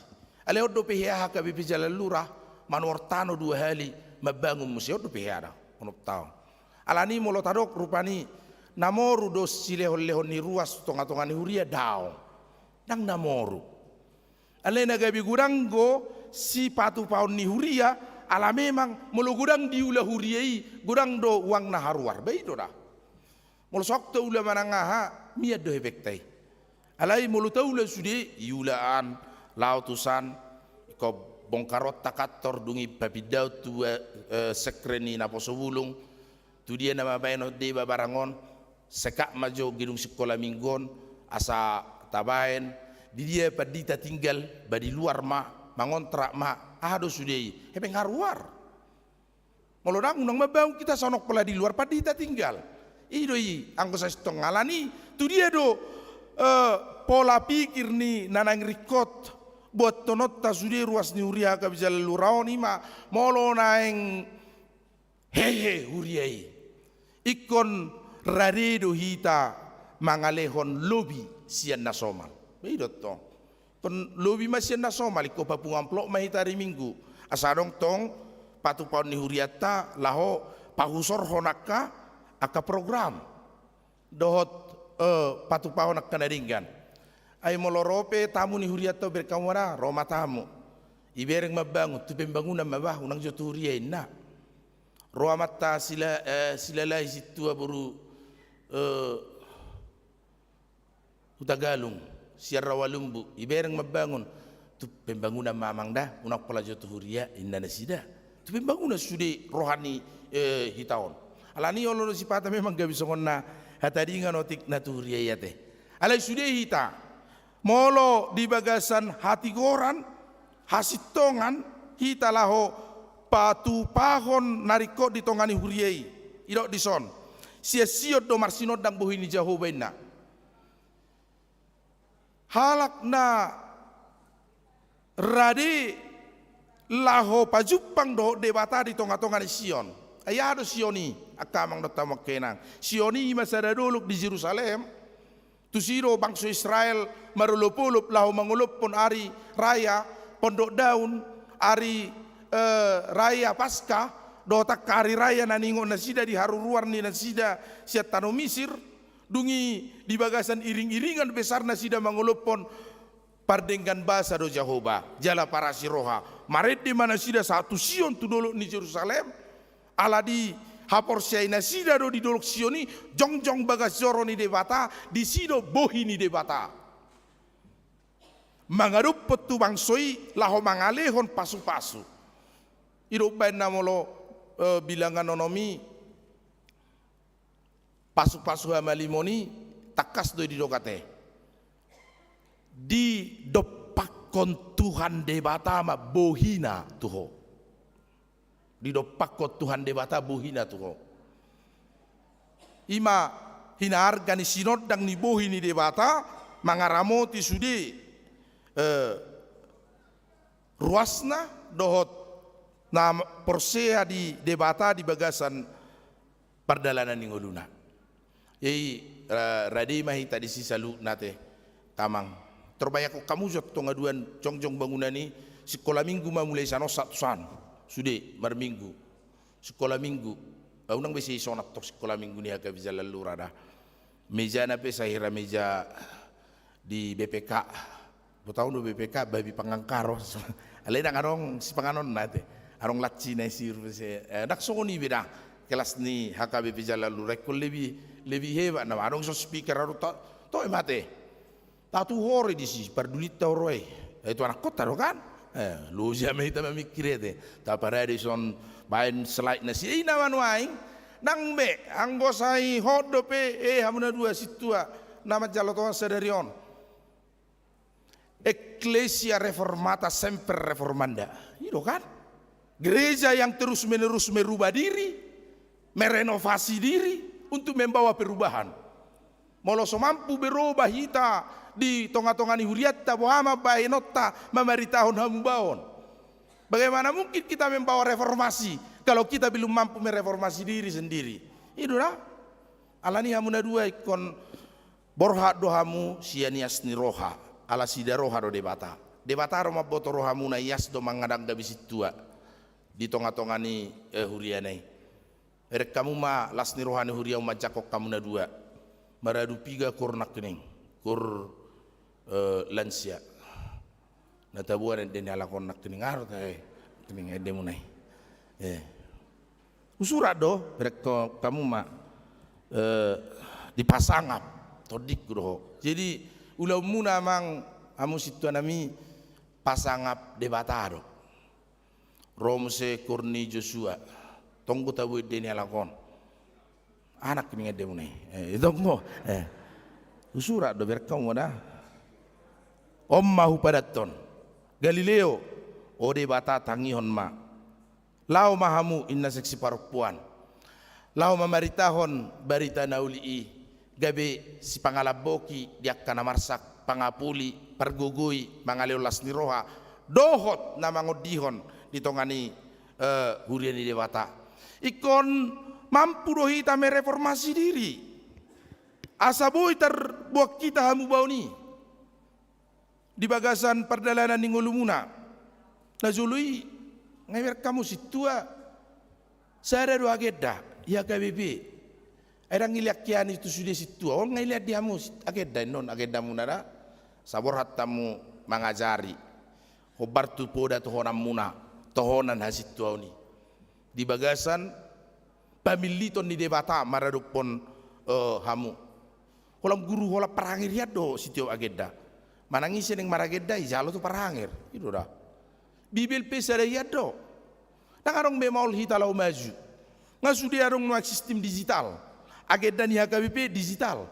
[SPEAKER 6] Ale oddo PHA HKBP Jalan Lurah manuartano 2 hari mabangun museo oddo PHA dah onop tao. Alani molo tadok rupani namoru dos silehon-lehon ni ruas tonga-tonga ni huria dao dang namoru alena gabi guranggo si patu paun ni huria ala memang molo gurang diula huriai gurang do uang na haruar beido dah molo sokto ula manangaha miad do hebektai alai molo taula sudi iulaan lautusan ko bongkarot takator dungi babidau tu sekreni naposo wulung tu dia nama bayano deba barangon sekak majo gedung sekolah minggon asa tabaen di dia padita tinggal badi luar mah mangontrak mah ado sudei hepeng haruar molodang unang mabau kita sonok pala di luar padita tinggal idoi anggo sa stong ngalani tu dia do pola pikir ni nanang rikot buat tonot ta sudei ruas ni huria ka bijal luraon ima molo naeng hehe huriai ikon raredo hita mangalehon lobi sian na somal. Beidot tong. Kon lobi masian na somal iko papungamplok mahitari minggu. Asadong tong patupaon ni huriata laho pahusor honaka aka program. Dohot patupaon nak kanaringan. Ay molorope tamu ni huriata berkamara roma tamu. Ibereng mabangun tu pembangunan mabah unang jotu huriain na. Roa mata sila lai situ aburu Utagalung, Sierra Walumbu, ibereng mabangun tu pembangunan mamang dah unang pala jotu huria inna nasida. Tu pembangunan sudah rohani hitaon. Alani olo sipata memang gabi songonna hatadi nganotik natu huria yate. Alai sudah hita. Molo di bagasan hati goran, hasitongan hita laho patu pahon nariko di tongani huriai idok dison sia-siot do marsinot dang bohini jahobaina halak na rade laho pajupang do debata di tonga-tonga di Sion ayado Sioni akamang do tamak kenang Sioni masada doluk di Jerusalem tusiro bangsa Israel marulupulup lahu mangulup pun ari raya pondok daun ari raya pasca dotak kari raya naningo nasida di haruruar ni nasida siat tano Misir dungi di bagasan iring-iringan besar nasida mangulupon pardenggan basa do Jehovah jala para siroha maret di mana sida satu Sion tu dolok ni Jerusalem ala di hapor siai nasida do di dolok Sioni jongjong bagas joro ni debata di sido bohi ni debata mangarup petu bangsoi laho mangalehon pasu-pasu iruk bain namolo bilangan onomi pasu-pasu hamalimoni takas do di dokate di dopakon Tuhan debata ma bohina tuho di dopakon Tuhan debata bohina tuho ima hinarga ni sinod dang ni bohini debata mangaramoti sudi ruasna dohot na porsea di debata di bagasan perdalanan ning uluna. Yai radi mahi tadi sisalu nate tamang. Terbanyak kamu jot tongaduan jongjong bangunan ni sekolah minggu mulai sano satusan sude mar minggu. Sekolah minggu. Unang besi sonat tok sekolah minggu ni agak bisa lalu rada. Meja nape sahira meja di BPK. Botau do BPK babi pangangkaro. Alena ngarong si panganon nate. Arong laci na siru se dak soni beda kelas ni HKBP Jalalu rekol lebih hebat na arong so speaker aru to emate tatu hore di si perdulita roe itu anak kota ro kan lu jame kita memikirete ta parade son bain slide na si ina manuaing nang be anggo sai hodo pe hamuna dua situa nama jalotoan sedarion Ecclesia Reformata Semper Reformanda itu kan gereja yang terus-menerus merubah diri, merenovasi diri untuk membawa perubahan. Moloso mampu berubah hita di tonga-tongani huriatta bohama bainota mamari tahun hambaon. Bagaimana mungkin kita membawa reformasi kalau kita belum mampu mereformasi diri sendiri? Itulah alani hamuna dua ikon borha dohamu sianias ni roha ala sida roha do debata. Debata roma boto rohamu na yas do mangadang dabisitua. Di tonga-tongani hurianai erek kamu ma lasni rohani huria majakok kamu na dua maradu piga kur nakning kur lansia na tabuan den alakon nakning aro tae kning ede munai usurat do erek kamu ma dipasangap todik do jadi ulau muna mang amu situanami pasangap debatado Romse Kurni Joshua tonggo tabu deni alakon anak ni ngede munai itu mo usurat do berkau moda ommahu padaton Galileo ode bata tangihon ma lau mahamu inna seksi parupuan lau mamaritahon barita nauli gabe si pangalaboki diakkana marsak pangapuli pergugui mangaleulas ni roha dohot na mangodihon ditongani huriani dewata ikon mampu dohi tame reformasi diri asa boy terbuat kita hamu bau ni di bagasan perdalanan ningolumuna nazului ngawer kamu situa sada do ageda ya KBP era ngiliak kian itu sudah situa orang ngiliak diamu ageda non ageda munara sabor hatamu mangajari hobar tu poda tohonan muna tohonan hasitua ni di bagasan pamiliton di debata maradupon hamu holam guru hola parangir ya do sitio ageda manangis yang marageda jalo tu parangir itu dah bibil pesada ya do nangarong bemaul hitalau maju ngasudi arong nuak sistem digital ageda ni HKBP digital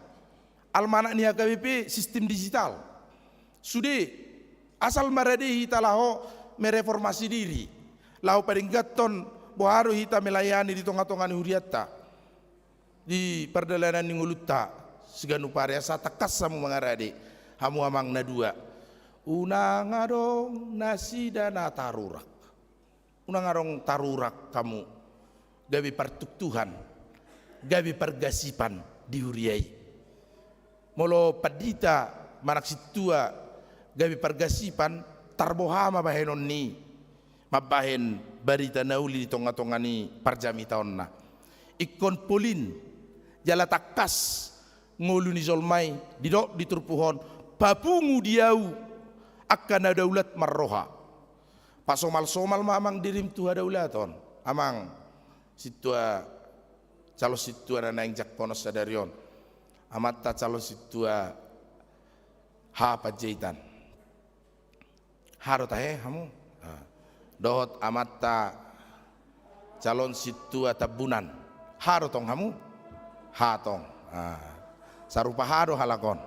[SPEAKER 6] almanak ni HKBP sistem digital sudah asal marade hitalaho mereformasi diri lau paling gaton boharu hita melayani di tonga-tonga huriatta di perdalanan ninguluta seganu pariasa takas samu mengarade hamu amang na dua unang arong nasi dana tarurak unang arong tarurak kamu gabi pertuktuhan gabi pergasipan di huriai molo padita manak situa gabi pergasipan tarbohama bahenon ni mabahen barita nauli di tonga-tonga ni parjami taon na ikon polin jala takas ngolu ni zolmai didok diturpuhon papungu diau akan ada daulat marroha pasomal-somal mamang dirim tuha daulaton amang situa calo situa na yang jakponos sadarion amatta calo situa ha pajaitan haro tahe hamu dohot amatta calon situa tabunan haro tong hamu hatong sarupa haro halakon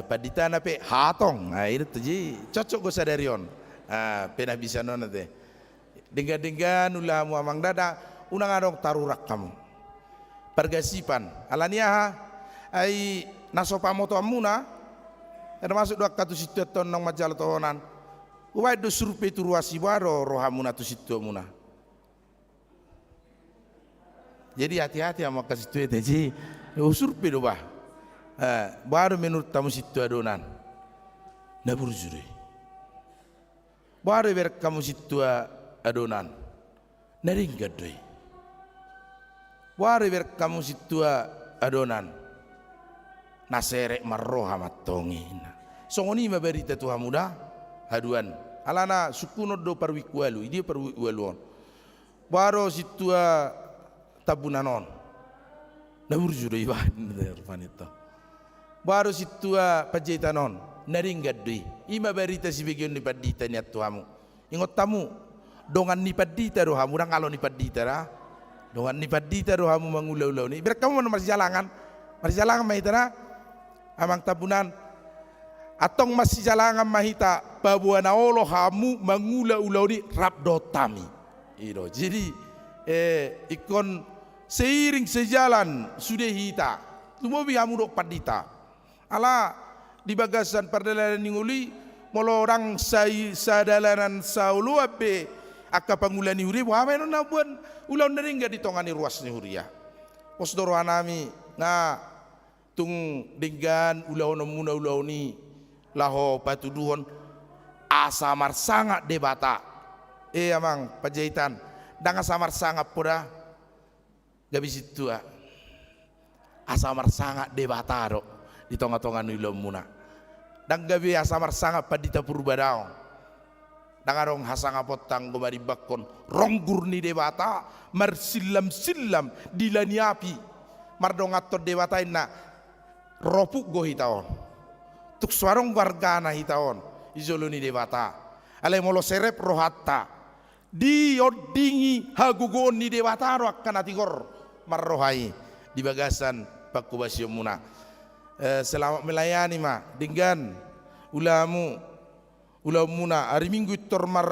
[SPEAKER 6] padita nape hatong itu tuji cocok go sadarion pena bisa nona te dengga ulamu amang dada unang arong tarurak kamu pergasipan alania ai nasopamoto amuna termasuk dua katu situ ton nang majal tohonan uai do surpe turuasi baro rohamuna tu situ amuna jadi hati-hati sama kasih tuh teji surpe do bah baru menurut tamu situ adonan na burjuri baru ber kamu situ adonan na ringgad doi baru ber kamu situ adonan na serek marroha matongin songoni maberita tuha muda haduan alana sukuno do parwikualu dia parwikualuon baru situ tabunanon na burjuri bah panito baru situa pajaitanon naring gadui ima berita si bagian ni padita ni atuamu ingot tamu dongan ni padita rohamu nang alo ni padita ra dongan ni padita rohamu mangulau-ulau ni ber kamu masih jalangan mahita amang tabunan atong masih jalangan mahita babuana olo hamu mangulau-ulau ni rabdotami iro jadi ikon seiring sejalan sudah hita lumobi hamu dok padita ala di bagasan perdalanan ninguli molo orang sadalanan saulu abe akka pangulani huri wa meno na buan ulau neringa di tongani ruas ni huria posdoro anami na tung dengan ulau nomuna ulau ni laho patuduhon asamar sangat debata amang pajaitan danga samar sangat poda gabi situ asamar sangat debata do di tonga-tonga nilo muna dan gabi asamar sangat padita purbadao dangarong hasanga potang gomari bakon ronggur ni debata marsilam dilani api mardongato debata ina ropuk go hitaon tuk suarong wargana hitaon izolo ni debata ale molo serep rohatta di odingi hagugon ni debata ro akan atigor marrohai di bagasan pakubasio muna selamat melayani ma dengan ulamu muna hari minggu tormar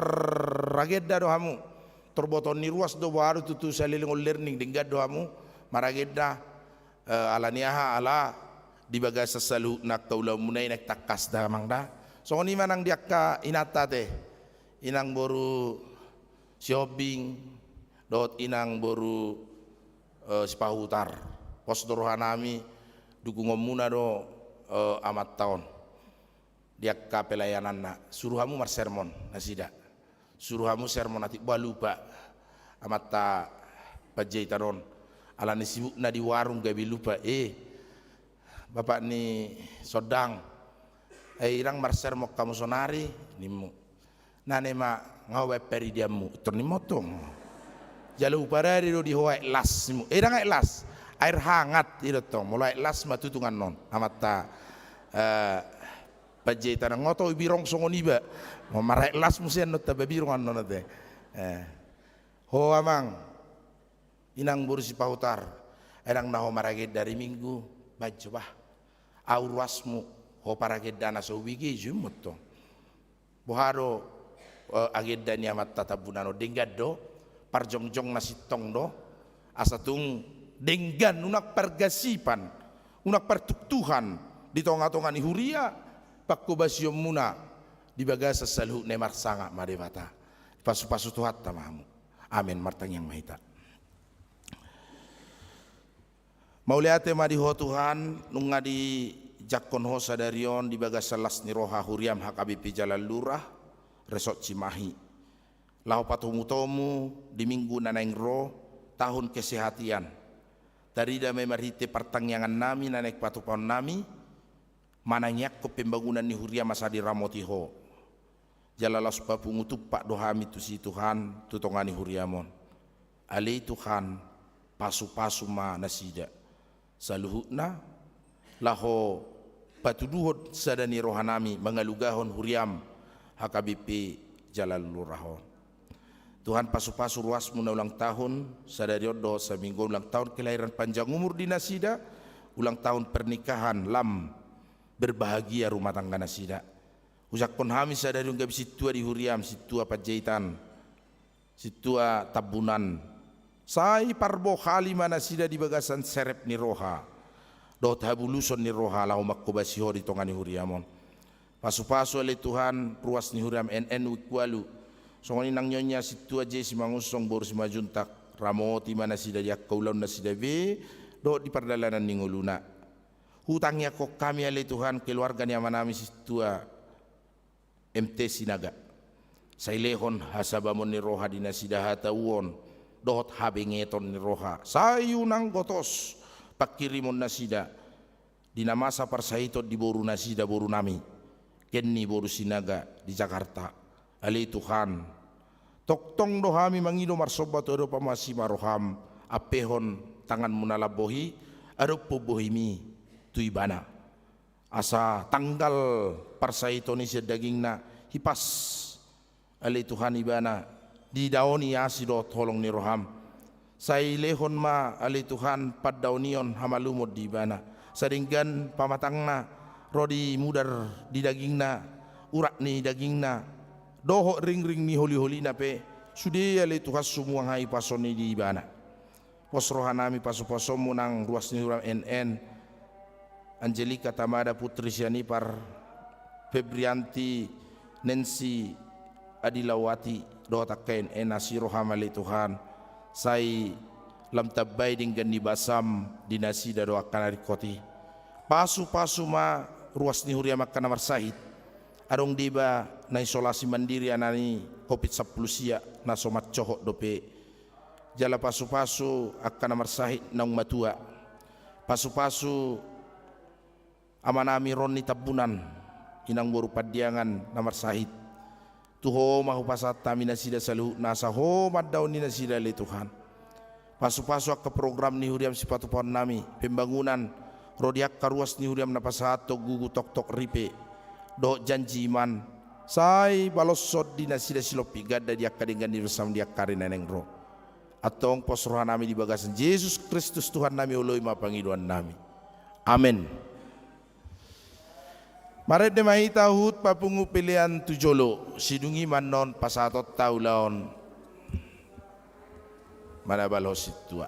[SPEAKER 6] rageda dohamu torboton ni ruas do baru tutu salilingol learning dengan dohamu marageda alaniaha ala di bagasa salu nak taulau munai nak takas da mangda so ni manang diakka inata teh inang boru shopping dot inang boru sipahutar pos dorohanami dukung muna do amat tahun dia ka pelayanan na suruh hamu mar sermon nasida suruh hamu sermon nanti lupa amat ta pajai taron ala ni sibuk na di warung gabi lupa bapak ni sodang irang mar sermon kamu sonari nimu nane ma ngawe peri diamu turni motong jalu parari do di hoai las simu irang las air hangat itu tong mulai las matutungan non amata pajai tanah ngoto birong songoniba mau marai las musian nota babirongan non nate ho amang inang burusi pautar erang naho marage dari minggu bajwa aurwasmu ho parage dana so wigi jumut tong boharo agenda ni amat tatabunano denggad do parjongjong nasitong do asatung denggan unak pergasipan unak pertuktuhan di tonga-tonga ni huria pakko basiom muna di bagasa salhu nemar sanga madewata pasu-pasu tuhat tamamu amin martang yang mahita mauliate madiho Tuhan nunga di jakon ho sadarion di bagasa las ni roha huriam hakabipi jalan lurah resort Cimahi lau patumutomu di minggu nanaing ro tahun kesehatian dari damai marhite pertangyangan nami nanek patupon nami mananyak ke pembangunan ni huria masa di ramotiho jalalas papungu tupak dohami tu si Tuhan tutongani huriamon ali Tuhan pasu-pasu ma nasida saluhutna laho patuduhot sadani rohanami mengalugahon huriam HKBP Jalan Luraho Tuhan pasu-pasu ruasmu na ulang tahun sadariodo sa minggu ulang tahun kelahiran panjang umur di nasida ulang tahun pernikahan lam berbahagia rumah tangga nasida usak kon hami sadarion gabi situa di huriam situa pajaitan situa tabunan sai parbo khalima nasida di bagasan serep ni roha dot habuluson ni roha lahu makkobasiho di tongani huriamon pasu-pasu oleh Tuhan ruas ni huriam NN wikwalu songoni nang nyonya situa je si mangusong boru si majuntak ramoti mana sida dia kaulau na sida be do di perdalanan ninguluna hutangnya kok kami oleh Tuhan keluarga ni amanami situa MT Sinaga sailehon hasabamon ni roha di nasida hatawon dohot habengeton ni roha sayunang gotos pakirimon nasida dinamasa parsaitot di boru nasida boru nami kenni boru Sinaga di Jakarta ali Tuhan toktong dohami mangido marsobat ado pamasi maroham apehon tangan munalabohi ado pobohimi tuibana asa tanggal parsaitoni sedagingna hipas ali Tuhan ibana di daoni asido tolong ni roham sai lehon ma ali Tuhan pad daunion hamalumod di ibana saringgan pamatangna rodi mudar di dagingna urak ni dagingna doho ring-ring ni holi-holi na pe sudi ali Tuhan semua hai pasoni di ibana pos rohanami pasu-pasu munang ruas ni huram NN Angelika Tamada Putri Sianipar Febrianti Nancy Adilawati doho takkain enasi roham ali Tuhan sai lam tabai dengan basam dinasi da doa kanarikoti pasu-pasu ma ruas ni huria makan namar sahid arong diba na isolasi mandiri anani COVID-10 sia na somat cohok dope jala pasu-pasu akan namar sahid naung matua pasu-pasu amanami roni tabunan inang boru padiangan namar sahid tuho mahu pasat tamina sida salu nasa ho maddaun ni nasida le Tuhan pasu-pasu ak program ni huriam sipatu pon nami pembangunan rodiak karuas ni huriam napasato gugu tok-tok ripe do janji iman sai balosot di nasida silopi gada dia kadingan di bersam dia karina neng ro atong posrohan nami di bagasan Yesus Kristus Tuhan nami uloi ma pangiduan nami amin. Maret de mai tahut papungu pilihan tujolo sidungi manon pasatot taulaon manabal hosit tua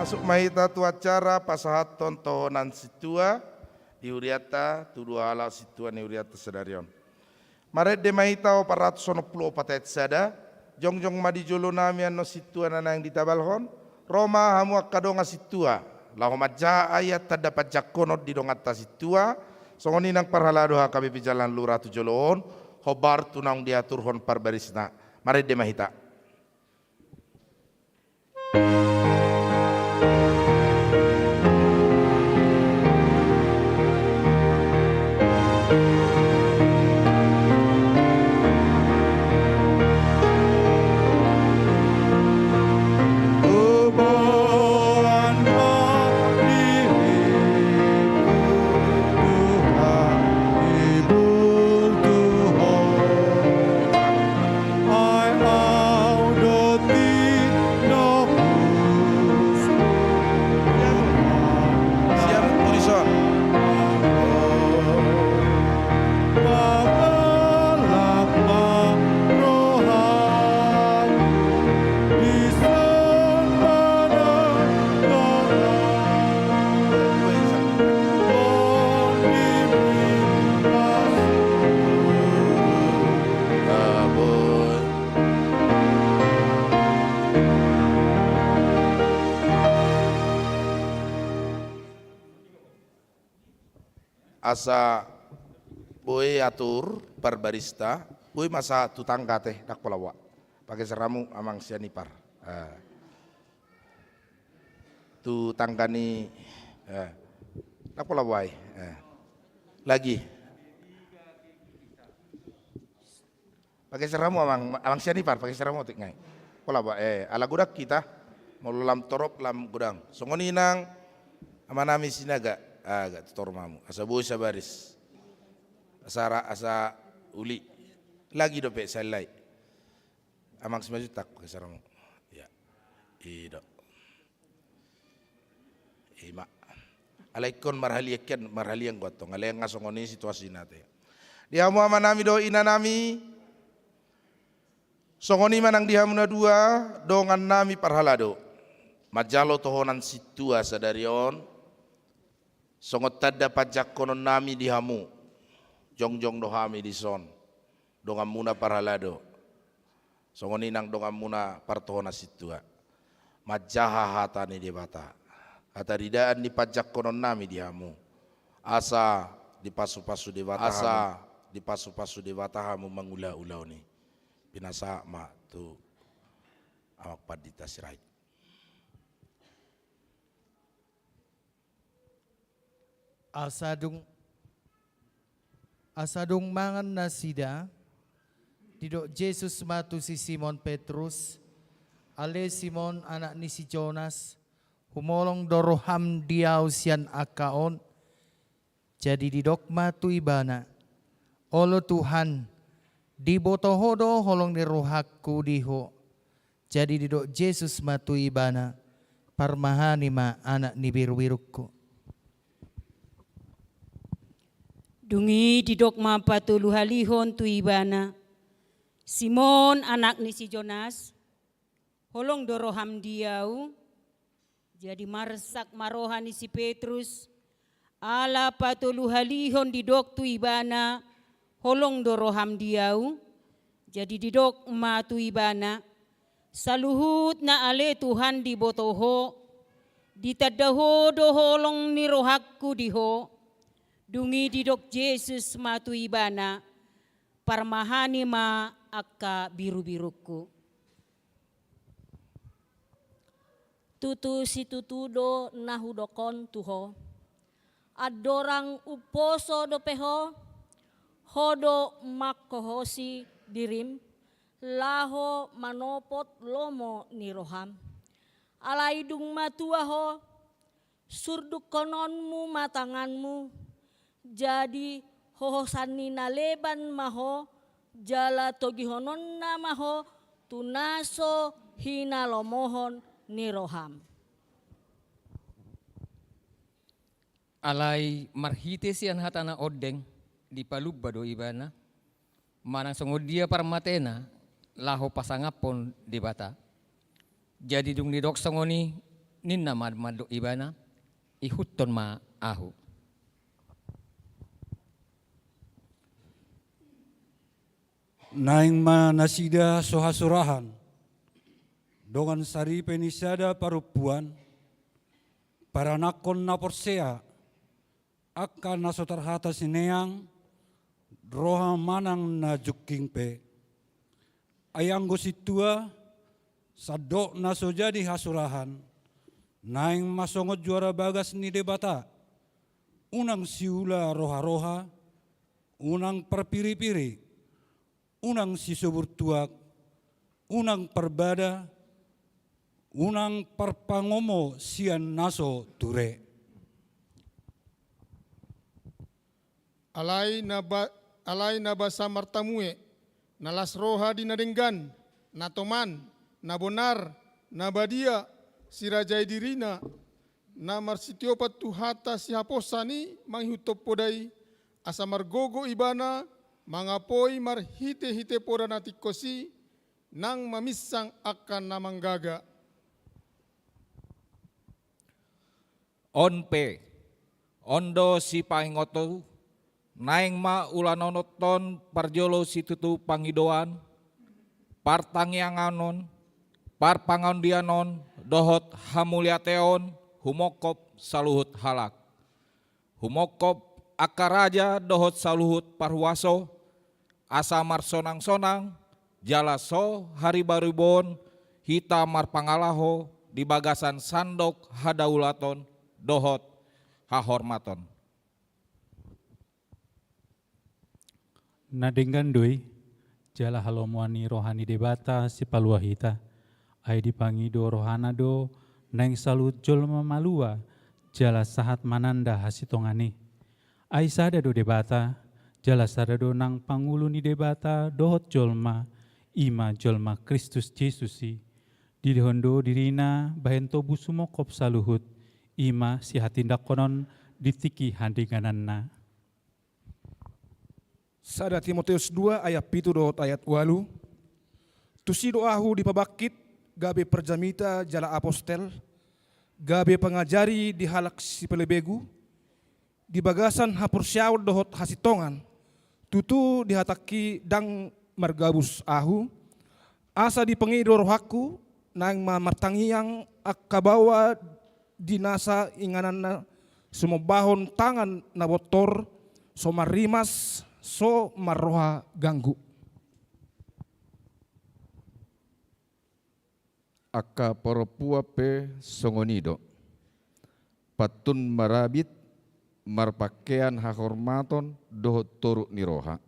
[SPEAKER 6] Masuk mahita tu acara pasahaton tohonan situa di Uriata tu dua halal situa ni Uriata sedarion. Maret de mahita o 490 patet sada jongjong madi jolo nami anno situa nana yang ditabalhon Roma hamu akadonga situa lahu maja ayat terdapat jakonot di dongata situa songoni nang parhalado HKBP Jalan Lurah tu joloon hobar tunang diatur hon parbarisna. Maret de mahita. Asa boy atur barbarista, boy masa tutangga teh dak polawa. Pakai seramu amang sianipar. Tu tanggani dak polawa. Lagi. Pakai seramu amang sianipar, pakai seramu tik ngai. Polawa ala gudak kita mau lam torop lam gudang. Songoni nang amanami sinaga. Agak tormamu asa boy sabaris asa uli lagi dope salai amang semaju tak pakai saramu ya ido ima alaikon marhalian gotong aleng ngasongoni situasi nate dia mu amanami do inanami songoni manang dihamuna dua dongan nami parhalado majalo tohonan situa sadarion songot tada pajak konon nami dihamu jongjong dohami di son dongam muna parhalado songoni nang dongam muna partohona situa majaha hatani di bata hata ridaan di pajak konon nami dihamu asa di pasu-pasu di bata asa di pasu-pasu di bata hamu mengula-ulau ni pinasa ma tu amak padita sirai.
[SPEAKER 7] Asadung mangan nasida didok Yesus matu si Simon Petrus ale Simon anak ni si Jonas humolong doroham diau sian akaon jadi didok matu ibana olo Tuhan di botohodo holong ni rohaku diho jadi didok Yesus matu ibana parmahani ma anak ni biru-birukku.
[SPEAKER 8] Dungi didok mapatulu halihon tu ibana Simon anak ni si Jonas holong doroham diau jadi marsak marohan ni si Petrus ala patulu halihon didok tu ibana holong doroham diau jadi didok ma tu ibana saluhut na ale Tuhan di botoho ditadaho do holong ni rohakku diho dungi didok Yesus matu ibana parmahani ma akka biru-biruku.
[SPEAKER 9] Tutu si tutudo nahudokon tuho adorang uposo do peho hodo makkohosi dirim laho manopot lomo niroham alaidung matuaho surduk kononmu matanganmu jadi hohosani naleban maho jala togihonon namaho tunaso hinalomohon niroham.
[SPEAKER 10] Alai marhite sian hatana odeng di palubba do ibana manang songodia parmatena laho pasangapon di bata. Jadi dung didok songoni ninna madu ibana ihutton ma ahu.
[SPEAKER 5] Naing manasida sohasurahan, dongan sari penisada parupuan, para nakon na porsea, akan nasotarhata sineang, roha manang na juking pe. Ayang gositua, sadok na sojadi hasurahan, naing masongot juara bagas ni debata, unang siula roha-roha, unang perpiri-piri, unang sisubur tuak, unang perbada, unang perpangomo sian naso ture.
[SPEAKER 11] Alai nabasa martamue, nalas roha dinadenggan, natoman, nabonar, nabadia, sirajai dirina, na marsitiopat tuhata si haposani manghutop podai, asa margogo ibana, mangapoi marhite-hite poda natikosi, nang mamisang akan namanggaga.
[SPEAKER 12] Onpe, ondo si pahingoto, naing ma ulanonoton parjolo si tutu pangidoan, partangyanganon, parpangondianon, dohot hamuliateon, humokop saluhut halak. Humokop akaraja dohot saluhut parhuaso, asa marsonang-sonang, jalaso hari baribon, hita marpangalaho, di bagasan sandok hadaulaton, dohot hahormaton.
[SPEAKER 3] Nadenggan doi, jala halomuani rohani debata si paluahita, ai dipangido rohana do, neng salut jol mamalua, jala sahat mananda hasitongani. Ai sada do debata, jala sada do nang pangulu ni debata, dohot jolma, ima jolma Kristus Yesusi. Di hondo dirina bahento busumokop saluhut, ima si hatindak konon ditiki handingananna.
[SPEAKER 13] Sada Timoteus 2 ayat 7 dot ayat 8. Tusi doahu dipabakit gabe perjamita jala apostel, gabe pengajari di halak si pelebegu, di bagasan hapursyawd dohot hasitongan, tutu dihataki dang margabus ahu, asa dipengido rohaku, nang mamartangiang akabawa dinasa inganana sumobahon tangan na botor, so marimas, so marroha ganggu.
[SPEAKER 14] Aka poropua pe songonido, patun marabit, marpakean hahormaton dohot toruk niroha.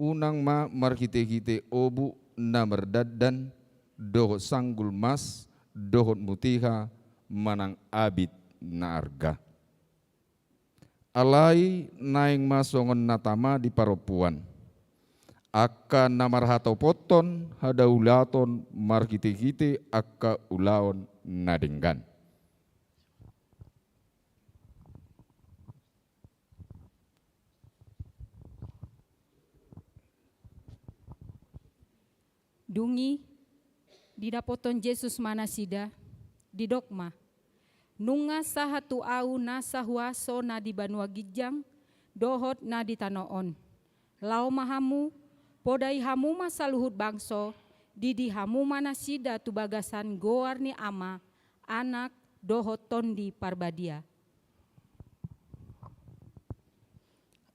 [SPEAKER 14] Unang ma markite-kite obu na merdaddan, dohot sanggul mas, dohot mutiha, manang abit na arga. Alai naing masongon natama di paropuan. Akka namarhatau poton hadaulaton markite-kite akka ulaon nadenggan.
[SPEAKER 8] Dungi didapoton Yesus manasida di dogma. Nunga sahatu au na sahuaso na di banua gijang, dohot na di tanoon. Lau mahamu, podai hamu masaluhut bangso, didi hamu manasida tu bagasan goar ni ama, anak dohot tondi parbadia.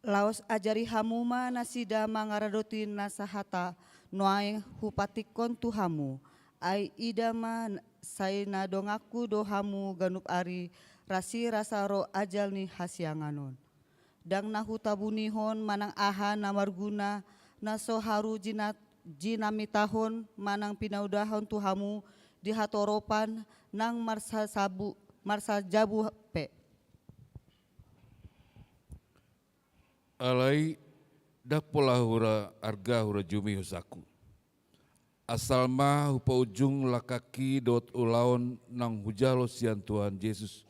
[SPEAKER 15] Laos ajari hamuma nasida mangaradotin nasahata noaeng hupatikon tu hamu, ai idama sai na dongaku do hamu ganup ari rasi rasaro ajal ni hasianganon. Dang nahu tabunihon manang aha namarguna naso haru jinamitahon manang pinaudahon tu hamu dihatoropan nang marsa jabu pe.
[SPEAKER 16] Alai dah pola hura arga hura jumi husaku. Asal mah hupa ujung lakaki dot ulaon nang hujalo sian Tuhan Yesus.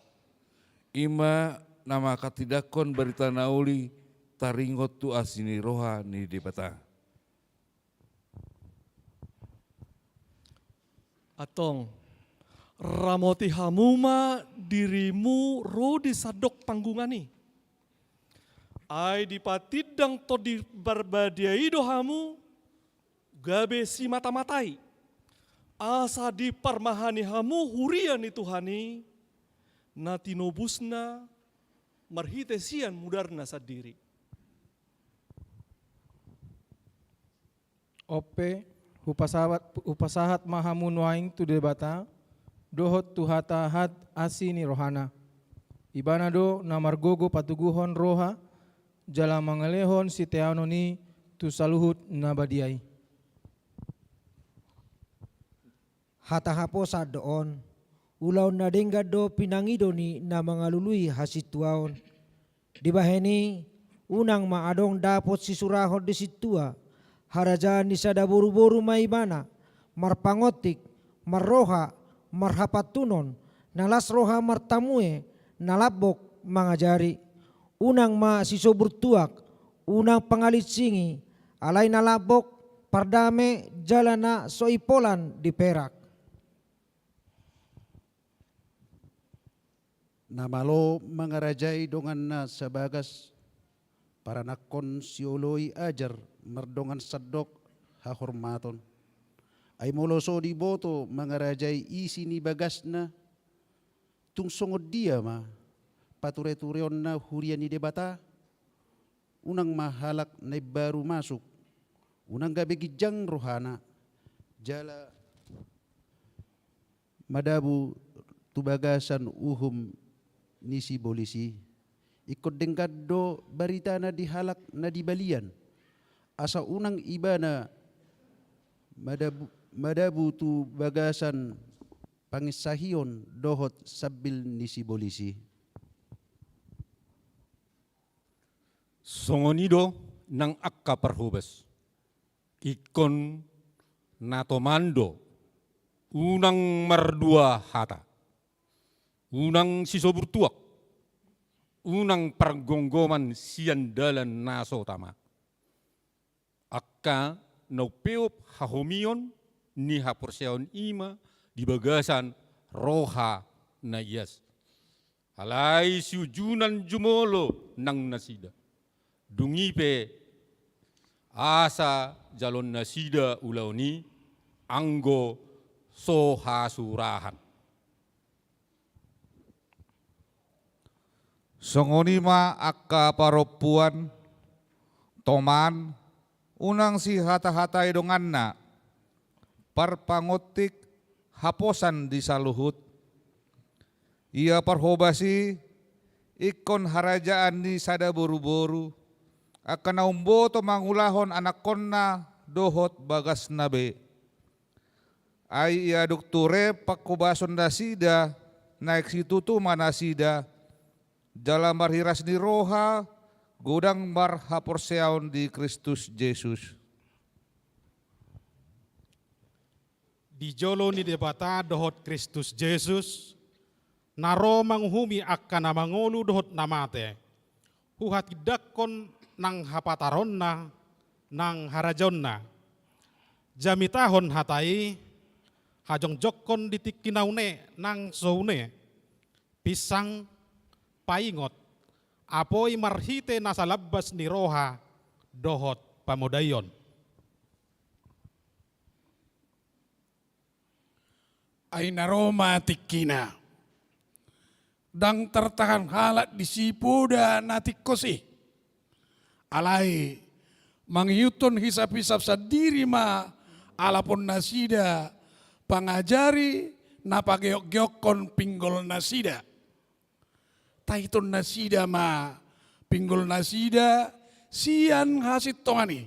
[SPEAKER 16] Ima nama katidakon berita nauli taringot tu asini roha ni debata.
[SPEAKER 4] Atong, ramoti hamuma dirimu rodi sadok panggungani. Ai dipatidang to di barbadiai dohamu gabe si mata-matai. Asa di parmahani hamu hurian itu hani natinobusna marhitesian mudarna sadiri.
[SPEAKER 13] Ope upasahat mahamu nuaing tu debata dohot tuhata had asini rohana. Ibana do namargogo patuguhon roha jala mangalehon si teanoni tu saluhut nabadiai.
[SPEAKER 17] Hatahaposa doon, ulaw na denggad do pinangido ni na mga lului hasituaon. Di baheni, unang maadong dapot si surahon di situa, harajaan ni sada buru-buru maibana, marpangotik, marroha, marhapatunon, nalas roha martamue, nalabok mga jari. Unang ma sisoburtuak, unang pangalitsingi, alay nalabok, pardame jalana soipolan di perak.
[SPEAKER 18] Namalo mangarajay dongan na sa bagas para nakon si uloy ajar merdongan sadok hahormaton. Ay moloso di boto mangarajay isi ni bagas na tungsongod dia ma pature-tureon na hurian ni debata unang mahalak na baru masuk unang gabi gijang rohana jala madabu tubagasan uhum nisi bolisi ikut dengkad do barita na dihalak na dibalian asa unang iba na madabu tu bagasan pangisahion dohot sabil nisi bolisi.
[SPEAKER 5] Songonido nang akka parhubas ikon natomando unang mardua hata unang sisoburtuak, unang pargonggoman siandalan naso tama. Akka naupeop hahomion ni hapurseon ima di bagasan roha na iyas. Alay siujunan jumolo nang nasida. Dungipe asa jalon nasida ulaw ni anggo sohasurahan.
[SPEAKER 12] Songonima akka paropuan, toman, unang si hata-hatai donganna, parpangotik haposan di saluhut. Ia parhobasi, ikon harajaan ni sada boru-boru, akan naumboto mangulahon anak konna dohot bagas nabe. Ay ia dokture pakubason dasida, naik situtu manasida, dalam marhiras di roha, godang marhaporseaon di Kristus Yesus.
[SPEAKER 19] Di jolo ni debata dohot Kristus Yesus, naro manghumi akan namangolu dohot namate, huhat dakon nang hapataron na, nang harajon na, jamitahon hatai, hajong jokon ditikinaune nang soune, pisang paingot, apoy marhite nasa labas ni roha, dohot pamudayon.
[SPEAKER 20] Ay naroma tikina, dang tertahan halat di sipuda natikosi, alay mangyuton hisap-hisap sa diri ma alapon nasida, pangajari napageok-geokon pinggol nasida. Taiton nasida ma pinggol nasida sian hasit tongani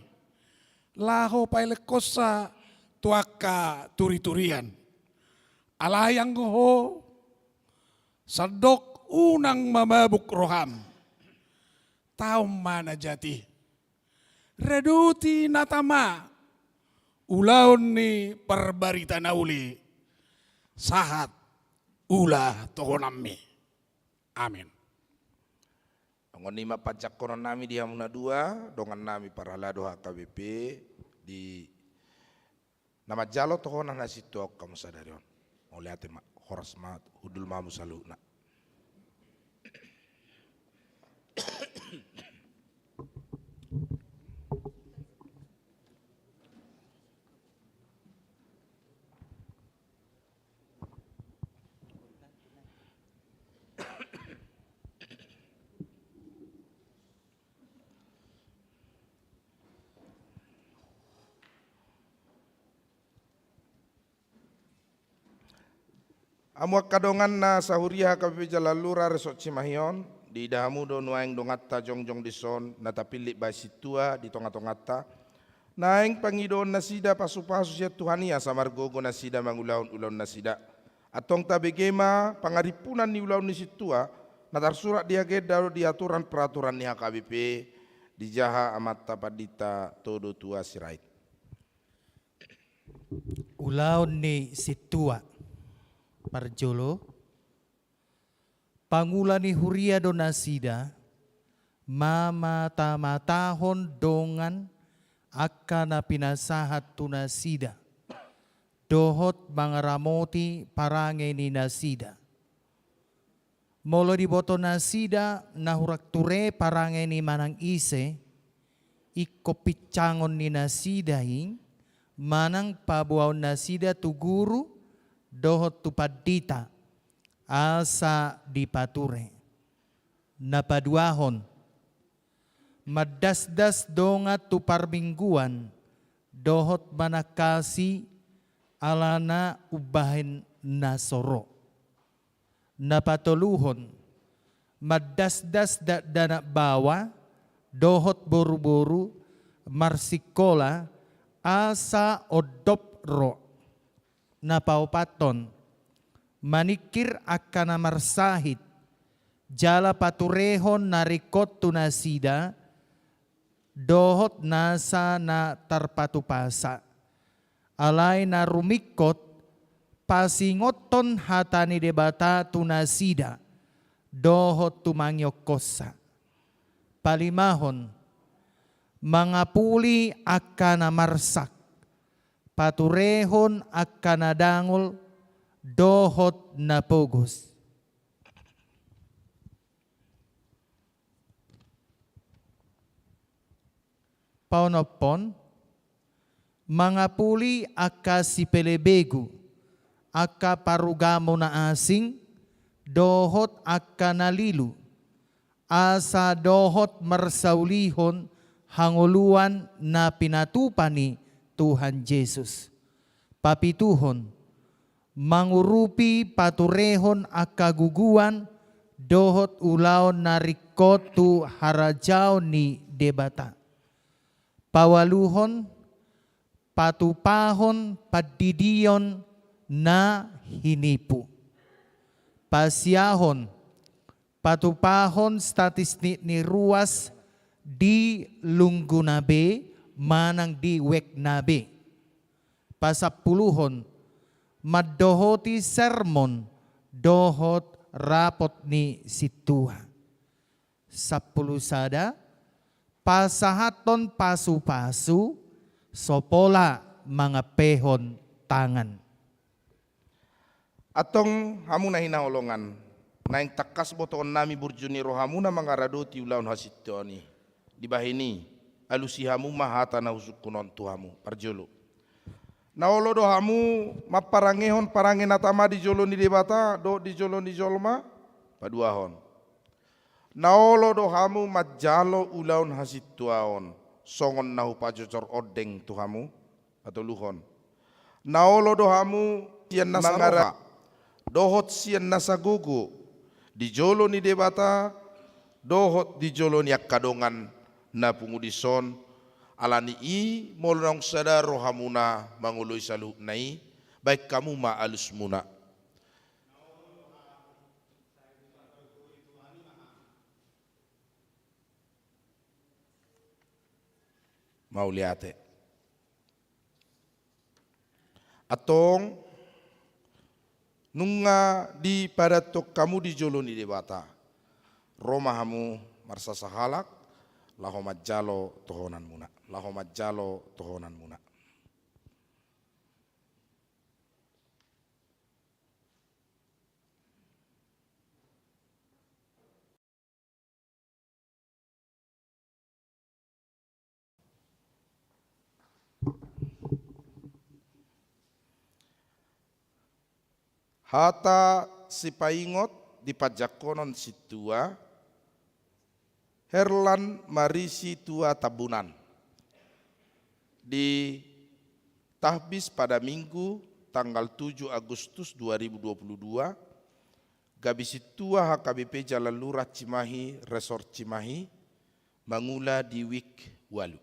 [SPEAKER 20] laho pailekosa tuaka turi-turian alayang ho sadok unang mamabuk roham taum mana jati reduti natama ulaon ni perbarita nauli sahat ulah tohonami. Amin.
[SPEAKER 6] Ngonima pajak konon nami di Hamuna 2 dongan nami para lado HKBP di nama jalo tohona nasi tuak kamu sadarion. Mau lihat horasmat hudul mamu saluna. Amuak kadongan na sahuria kabibi jalalura resok Cimahion di dahamu do nuaing dongatta jongjong dison na tapilik basitua di tonga-tongata naing pangidon nasida pasu-pasu sia Tuhania samargogo nasida mangulaun-ulaun nasida atong tabegema pangaripunan ni ulaun nisitua na tarsurat dia gedaro di aturan peraturan ni HKBP di jaha amat tapadita todo tua sirait.
[SPEAKER 7] Ulaun ni situa Parjolo, pangula ni huria do nasida, mamata-matahon dongan akana pinasahat tu nasida, dohot mangaramoti parange ni nasida. Molo di boto nasida nahurak ture parange ni manang ise, iko picangon ni nasida hing, manang pabuaw nasida tu guru, dohot tu padita asa dipature napaduahon madasdas dongat tu parmingguan dohot manakasi alana ubahin nasoro napatoluhon madasdas dana bawa dohot boru-boru marsikola asa odop ro napaupaton manikir akan marsahit jala paturehon narikot tunasida dohot nasa na tarpatupasa alay na rumikot pasingoton hatani debata tunasida dohot tumangyokosa palimahon mangapuli akan marsak paturehon akan nadangol dohot napogos. Paunopon, mangapuli aka si pelebegu, aka parugamo na asing, dohot aka nalilu, asa dohot marsaulihon hanguluan na pinatupani Tuhan Yesus. Papituhon, mangurupi paturehon akaguguan dohot ulaon narikot tu harajao ni debata. Pawaluhon, patupahon padidion na hinipu. Pasiahon, patupahon statistik ni ruas di lunggunabe manang di weknabe. Pasapuluhon, maddohoti sermon dohot rapot ni situa. 10 sada, pasahaton pasu-pasu sopola mga pehon tangan.
[SPEAKER 6] Atong hamu na hinaolongan, naing takas botoon nami burjuni rohamu na mga radoti ulaun hasitoni. Di bahini, alusihamu mahata na husukunon tuhamu, parjolo. Naolo dohamu maparangehon parangin natama di jolo ni debata, do di jolo ni jolma, paduahon. Naolo dohamu majalo ulaun hasituaon, songon nahu pajocor odeng tuhamu, atau luhon. Naolo dohamu sian nasangara, dohot sian nasagugu, di jolo ni debata, dohot di jolo ni akadongan na pungudison, alani i molong sada rohamuna mangului salu nai, baik kamu ma alus muna. Mau liate. Atong nunga di pada tok kamu di joloni debata. Romahamu marsa sahalak lahomat jalo tohonan muna. Lahomat jalo tohonan muna. Hata sipaingot di pajakonon situa, Herlan marisi tua tabunan. Di tahbis pada Minggu tanggal 7 Agustus 2022, gabi situa HKBP Jalan Lurah Cimahi, Resort Cimahi, mangula di wik walu.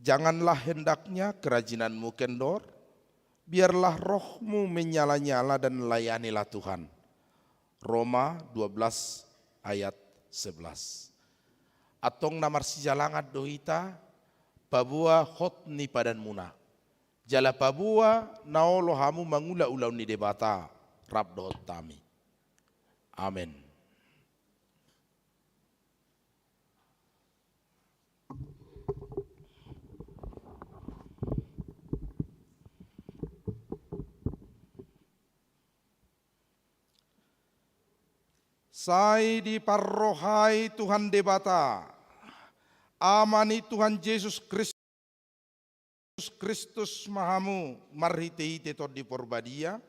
[SPEAKER 6] Janganlah hendaknya kerajinanmu kendor, biarlah rohmu menyala-nyala dan layanilah Tuhan. Roma 12 ayat 11. Atong namar sijalangat dohita, pabua hotni padan muna. Jala pabua naolo hamu mangula ulau ni debata, rab dohot tami. Amin. Sai di parrohai Tuhan debata, amani Tuhan Yesus Kristus mahamu marhite-hite tod di porbadia,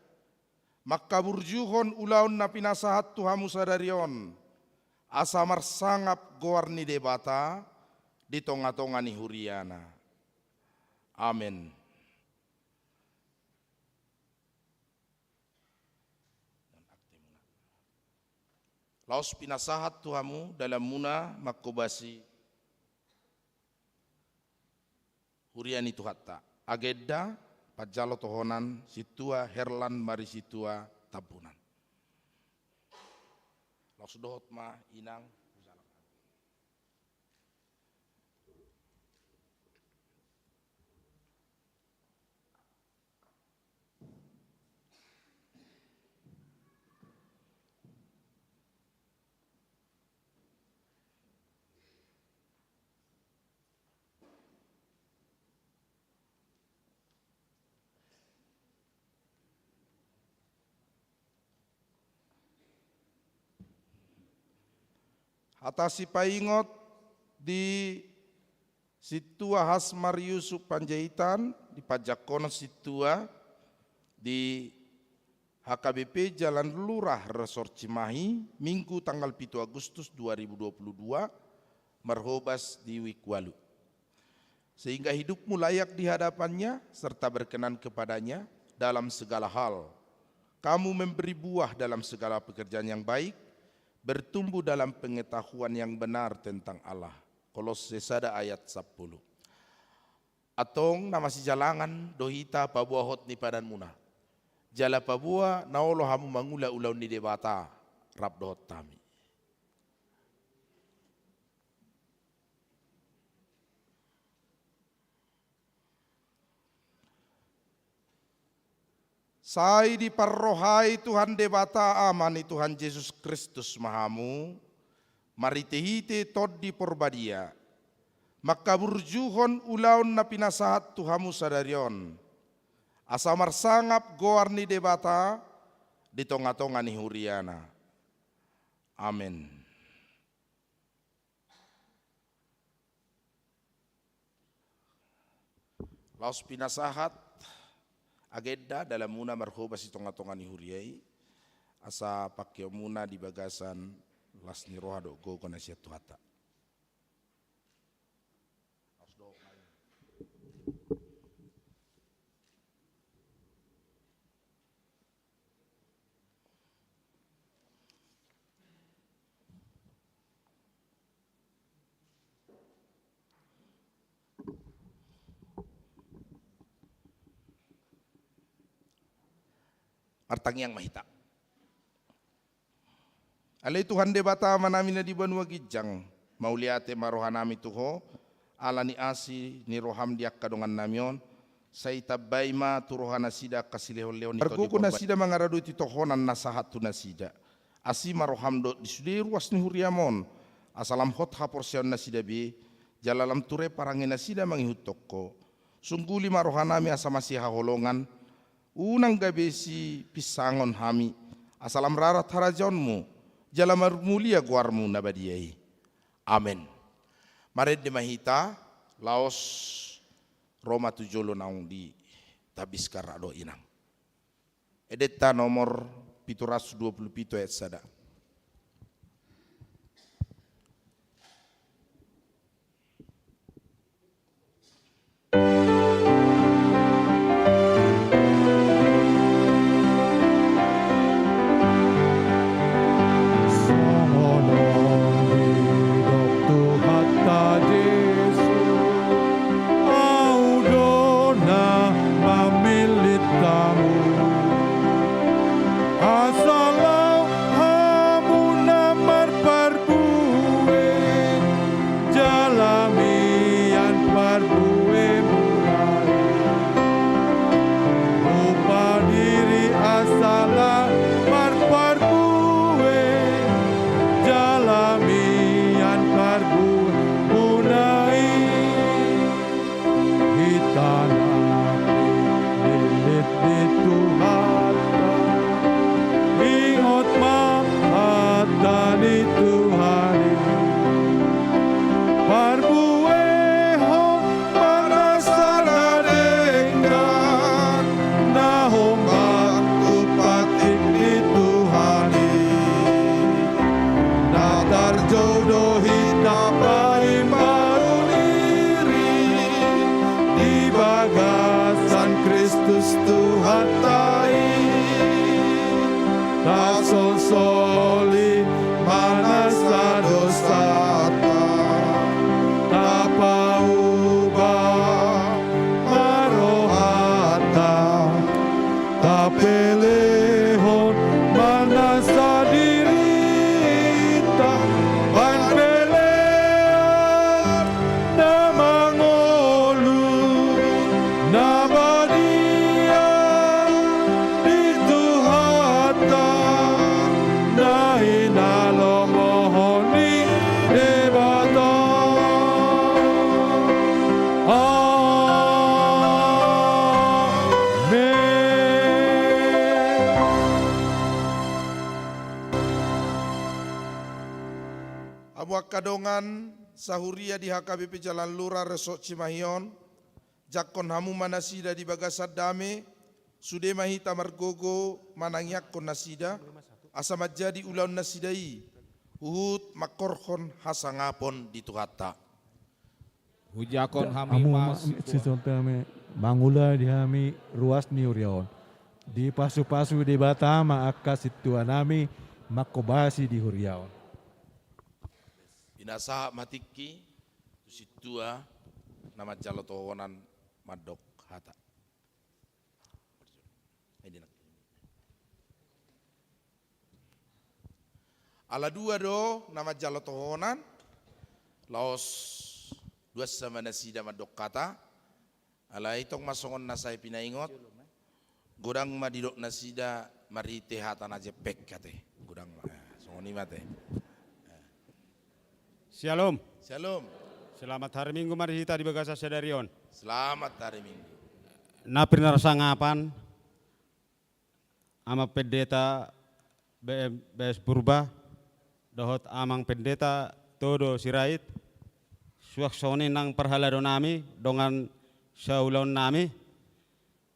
[SPEAKER 6] maka burjuhon ulaun na pinasahat Tuhamu sadarion, asamar sangap goarni debata, di tonga-tonga ni huriana. Amin. Laos pinasahat Tuhamu dalam muna makobasi huriani Tuhatta. Ageda pajalo tohonan situa Herlan mari situa tabunan. Laos dohot ma inang. Atasi paingot di situa Hasmar Yusuf Panjaitan di Pajakono situa di HKBP Jalan Lurah Resort Cimahi Minggu tanggal 7 Agustus 2022 marhobas di Wikwalu. Sehingga hidupmu layak di hadapannya serta berkenan kepadanya dalam segala hal. Kamu memberi buah dalam segala pekerjaan yang baik, bertumbuh dalam pengetahuan yang benar tentang Allah. Kolose 1 ayat 10. Atong nama si jalangan dohita pabua hot ni padan muna. Jala pabua naolo hamu mangula ulau ni debata rab dohot tami. Sai di parrohai Tuhan debata amani Tuhan Yesus Kristus mahamu, maritehite tod di porbadia, maka burjuhon ulaun na pinasahat Tuhamu sadarion, asamar sangap goarni debata, di tonga-tonga ni huriana. Amin. Laos pinasahat, agenda dalam muna marhobas si tonga-tonga ni huriai asa pakyo muna di bagasan las ni roha do go kona sia tuhata. Artang yang mahita. Alai Tuhan debata manamina di banua gijang, mauliate marohanami tuho, alani asi ni roham diak kadongan namion, saita baima turohana sida kasilehon-leon. Arguku nasida mangaradu ti tohonan nasahat tu nasida. Asi maroham do disudi ruas ni huriamon, asalam hot haporsion nasida bi, jalalam ture parangin nasida mangihut toko. Sungguli marohanami asa masih haholongan, unang gabesi pisangon hami, asalam rarat harajonmu, jalamar mulia guarmu nabadiai. Amin. Maret de mahita, laos Roma 7 naung di tabiskar ado inang. Edeta nomor 727 ayat sada.
[SPEAKER 21] Kadongan sahuria di HKBP Jalan Lurah Resort Cimahion, jakon hamu manasida di bagasat dame, sude mahita margogo manangyak kon nasida, asamat jadi ulaun nasidai, uhut makorhon hasangapon di tuhata.
[SPEAKER 12] Hujakon
[SPEAKER 2] Amu sisotame mangula di hami ruas ni uriaon. Di pasu-pasu di Batama akas situanami makobasi di huriaon.
[SPEAKER 6] Binasa matiki situa nama jalotowonan madok hata. Ala dua do nama jalotowonan laos dua sama nasida madok kata. Ala itong masongon nasay pinaingot. Godang madidok nasida marite hata na jepek kate. Godang songoni mate.
[SPEAKER 22] Shalom.
[SPEAKER 6] Shalom.
[SPEAKER 22] Selamat hari Minggu mari kita di Bagasa Sedarion.
[SPEAKER 6] Selamat hari Minggu.
[SPEAKER 22] Na pinarsangapan ama pendeta BS Purba dohot amang pendeta todo sirait suaksoni nang perhalado nami dongan saulon nami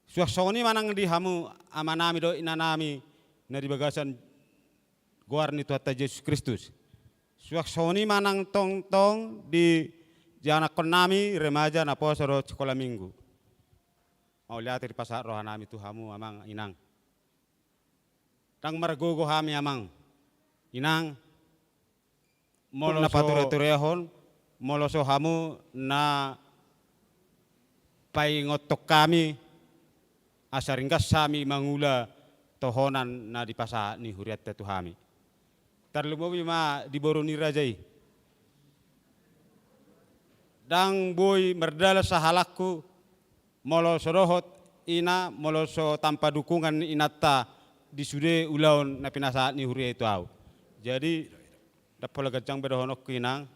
[SPEAKER 22] suaksoni manang di hamu ama nami do inanami na di Bagasan guarni Tuhan Yesus Kristus. Suaksoni manang tong-tong di janak nami remaja na po sa sekolah minggu. Mau lihat di pasar rohan nami Tuhamu amang inang. Tang margogo hami amang inang. Molo na pature-turehon, molo so hamu na paingotok kami asaringgas sami mangula tohonan na di pasar ni huriat Tuhami. Tarlumobi ma di boroni rajai. Dang boy merdala sa halakku molo sorohot ina molo so tanpa dukungan inata di sude ulaon na pinasaat ni huria itu au. Jadi dapat gajang bedohonok kinang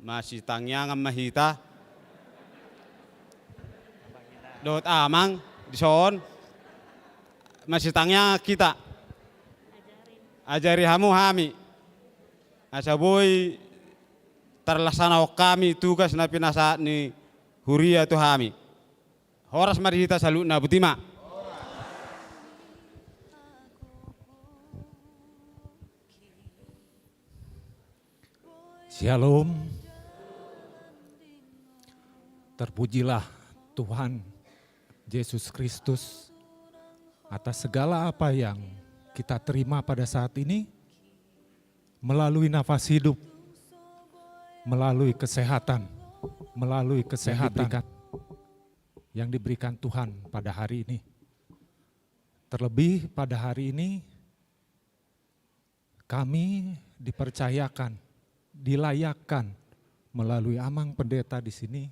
[SPEAKER 22] masih tangyang mahita. Dot amang di son masih tangyang kita. Ajari hamu hami, asa boy terlaksana kami tugas na pinasa ni huria tu hami. Horas mari kita salut na butima.
[SPEAKER 1] Shalom. Terpujilah Tuhan Yesus Kristus atas segala apa yang kita terima pada saat ini melalui nafas hidup, melalui kesehatan yang diberikan Tuhan pada hari ini. Terlebih pada hari ini kami dipercayakan, dilayakkan melalui Amang Pendeta di sini,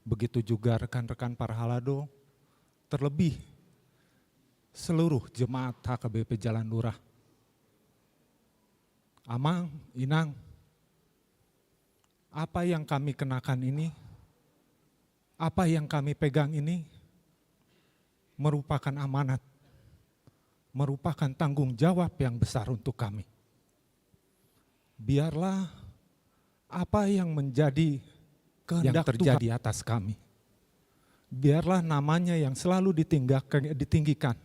[SPEAKER 1] begitu juga rekan-rekan para halado, terlebih seluruh jemaat HKBP Jalan Lurah. Amang, Inang, apa yang kami kenakan ini, apa yang kami pegang ini merupakan amanat, merupakan tanggung jawab yang besar untuk kami. Biarlah apa yang menjadi kehendak terjadi atas kami. Biarlah namanya yang selalu ditinggikan.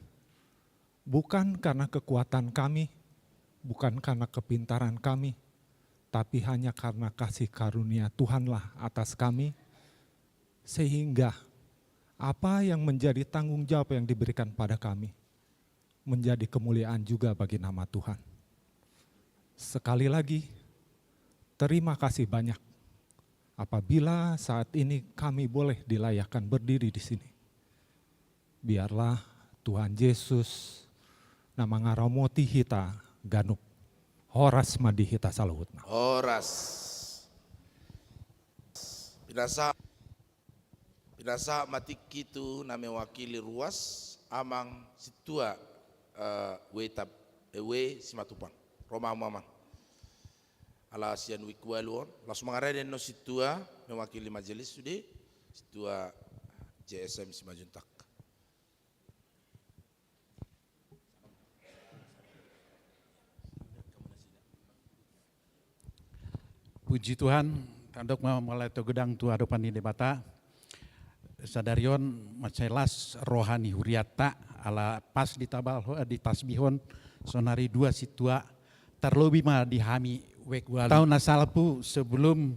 [SPEAKER 1] Bukan karena kekuatan kami, bukan karena kepintaran kami, tapi hanya karena kasih karunia Tuhanlah atas kami, sehingga apa yang menjadi tanggung jawab yang diberikan pada kami, menjadi kemuliaan juga bagi nama Tuhan. Sekali lagi, terima kasih banyak apabila saat ini kami boleh dilayakkan berdiri di sini. Biarlah Tuhan Yesus nama ngaramoti hita ganuk. Horas madi hita saluhutna.
[SPEAKER 6] Horas. Pinasa mati kitu na mewakili ruas amang situa we simatupan. Roma Maman. Ala sian wikwaluon, langsung mengarahkan no situa mewakili majelis sudah situa JSM Simajuntak.
[SPEAKER 18] Puji Tuhan, tandok mulai to gedang tu adopan di debata. Sadarion macelas rohani huriata ala pas di tabal di tasbihon sonari dua situa terlebih mah dihami Wekwalu. Tahun asalpu sebelum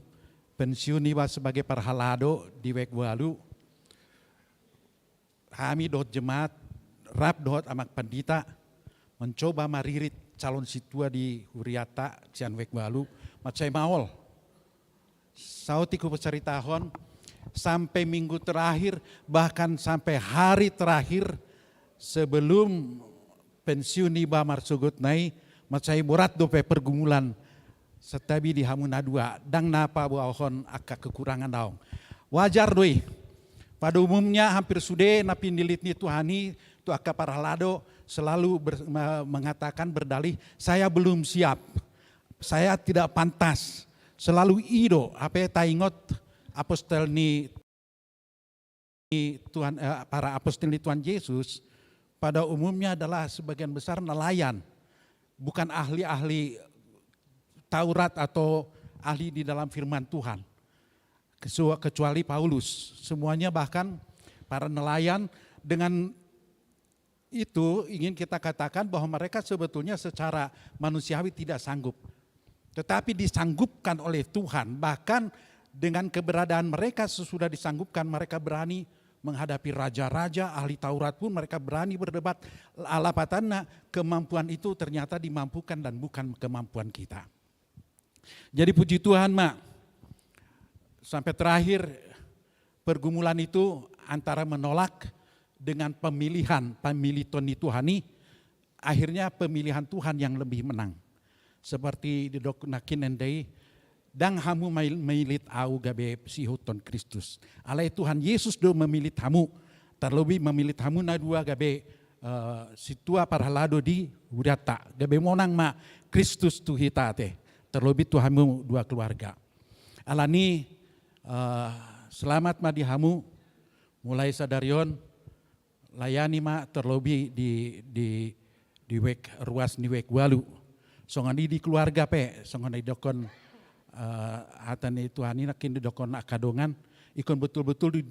[SPEAKER 18] pensiun iba sebagai parhalado di Wekwalu, kami dot jemaat rap dot amak pandita mencoba maririt calon situa di Huriata Sian Wekwalu macai maol. Sautiku pecaritahon sampai minggu terakhir bahkan sampai hari terakhir sebelum pensiun iba marsugut nai macai murat dope pergumulan setabi di hamuna dua dang napa buahon aka kekurangan daung. Wajar doi. Pada umumnya hampir sudah napi nilitni Tuhani tu aka parhalado selalu mengatakan berdalih saya belum siap. Saya tidak pantas. Selalu ido apa taingot apostol ni Tuhan para apostol ni Tuhan Yesus pada umumnya adalah sebagian besar nelayan. Bukan ahli-ahli Taurat atau ahli di dalam firman Tuhan. Kecuali Paulus. Semuanya bahkan para nelayan dengan itu ingin kita katakan bahwa mereka sebetulnya secara manusiawi tidak sanggup. Tetapi disanggupkan oleh Tuhan. Bahkan dengan keberadaan mereka sesudah disanggupkan mereka berani menghadapi raja-raja, ahli Taurat pun mereka berani berdebat. Alapatanna kemampuan itu ternyata dimampukan dan bukan kemampuan kita. Jadi puji Tuhan mak, sampai terakhir pergumulan itu antara menolak dengan pemilih Tony Tuhani, akhirnya pemilihan Tuhan yang lebih menang. Seperti di dok nakin endai, dang hamu mailit au gabe sihuton Kristus. Alai Tuhan Yesus do memilih hamu, terlebih memilih hamu na dua gabe situa parhalado di Huriata. Gabe monang ma Kristus tu hitate. Terlebih Tuhanmu dua keluarga. Alani selamat ma di hamu, mulai sadarion layani ma terlebih di wek ruas ni wek walu. Songani di keluarga pe, songani dokon hatani Tuhani nakin didokon akadongan ikon betul-betul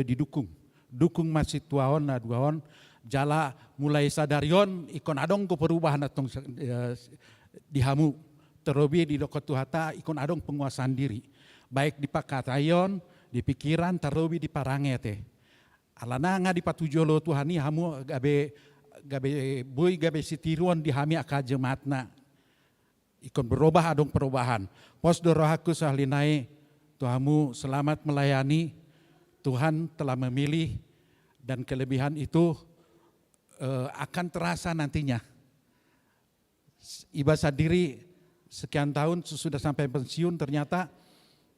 [SPEAKER 18] didukung. Dukung masih tuaon na duaon jala mulai sadarion ikon adong ko perubahan atong dihamu.
[SPEAKER 20] terlebih di dokot Tuhata ikon adong penguasaan diri. Baik di pakatayon, di pikiran, terlebih di parangete. Alana nga di patujolo Tuhani hamu gabe boy gabe sitiruan di hami aka jemaatna. Ikon berubah adong perubahan. Pos dorohaku sahlinai Tuhamu selamat melayani. Tuhan telah memilih dan kelebihan itu akan terasa nantinya. Ibadah diri sekian tahun sudah sampai pensiun, ternyata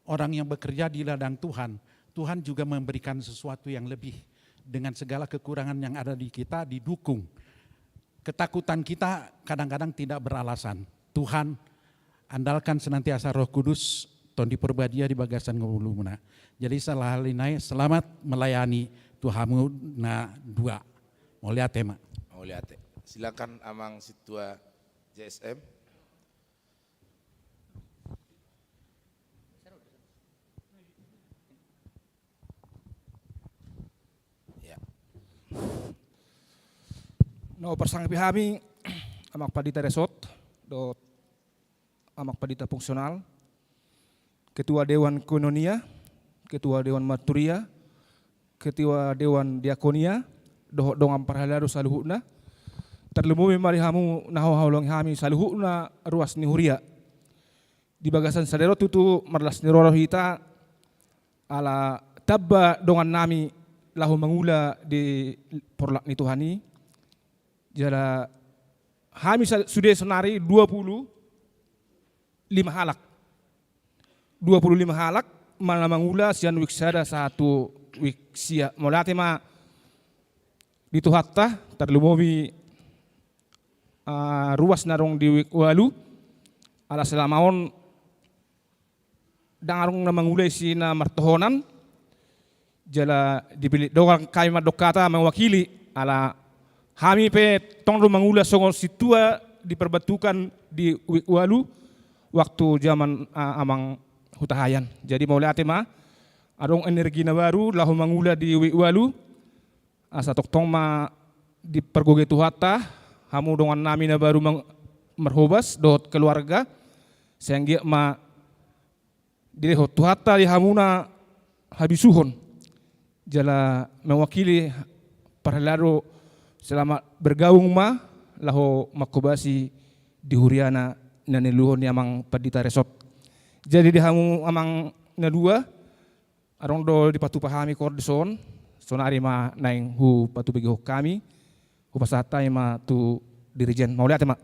[SPEAKER 20] orang yang bekerja di ladang Tuhan, Tuhan juga memberikan sesuatu yang lebih. Dengan segala kekurangan yang ada di kita didukung. Ketakutan kita kadang-kadang tidak beralasan. Tuhan andalkan senantiasa Roh Kudus ton diperbadia di bagasan ngulumuna. Jadi salah linai selamat melayani Tuhamu na dua. Mau lihat tema.
[SPEAKER 6] Mau lihat. Silakan Amang Situa JSM.
[SPEAKER 13] Ya. No persang pihami amak padita resort dot amak padita fungsional, Ketua Dewan Koinonia, Ketua Dewan Maturia, Ketua Dewan Diakonia, dohok dongam parhalado saluhuna, terlebih mari hamu naho haulong hami saluhuna ruas ni huria. Di bagasan sadero tutu marlas ni roro hita ala tabba dongan nami lahu mangula di porlak ni Tuhani. Jara hami sudah senari 25 halak. 25 halak malah mangula sian wiksada satu wiksia molate ma dituhatta terlumowi ruas narong di wikwalu ala selamaon dangarong na mangulay si na martohonan jala dipilih doang kami madokata mewakili ala kami pe tongro mangula songo situa diperbatukan di wikwalu waktu zaman amang hutahayan. Jadi mau lihat ma adong energi na baru lahu mangula di wikwalu asa toktong ma di pergoge tuhata hamu dongan nami na baru merhobas dot keluarga sehingga ma di tuhata di hamuna habisuhon jala mewakili parhalaro selama bergaung ma lahu makobasi di huriana naneluhon ni amang padita resort. Jadi di hamu amang na dua arong do di patu pahami kordison sonari ma naing hu patu bagi hu kami hu pasata ma tu dirijen mau lihat ma.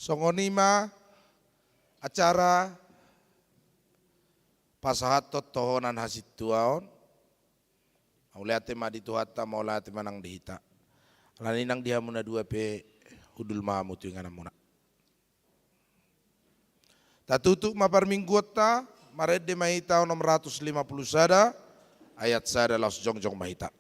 [SPEAKER 21] songonima acara pasahatot tohonan hasit tuaon maulate ma dituhatta maulate manang dihita laninang dihamuna dua pe hudul mamu tu ngana muna tatutu mapar mingguota marede mahita 650 sada ayat sada laus jongjong mahita.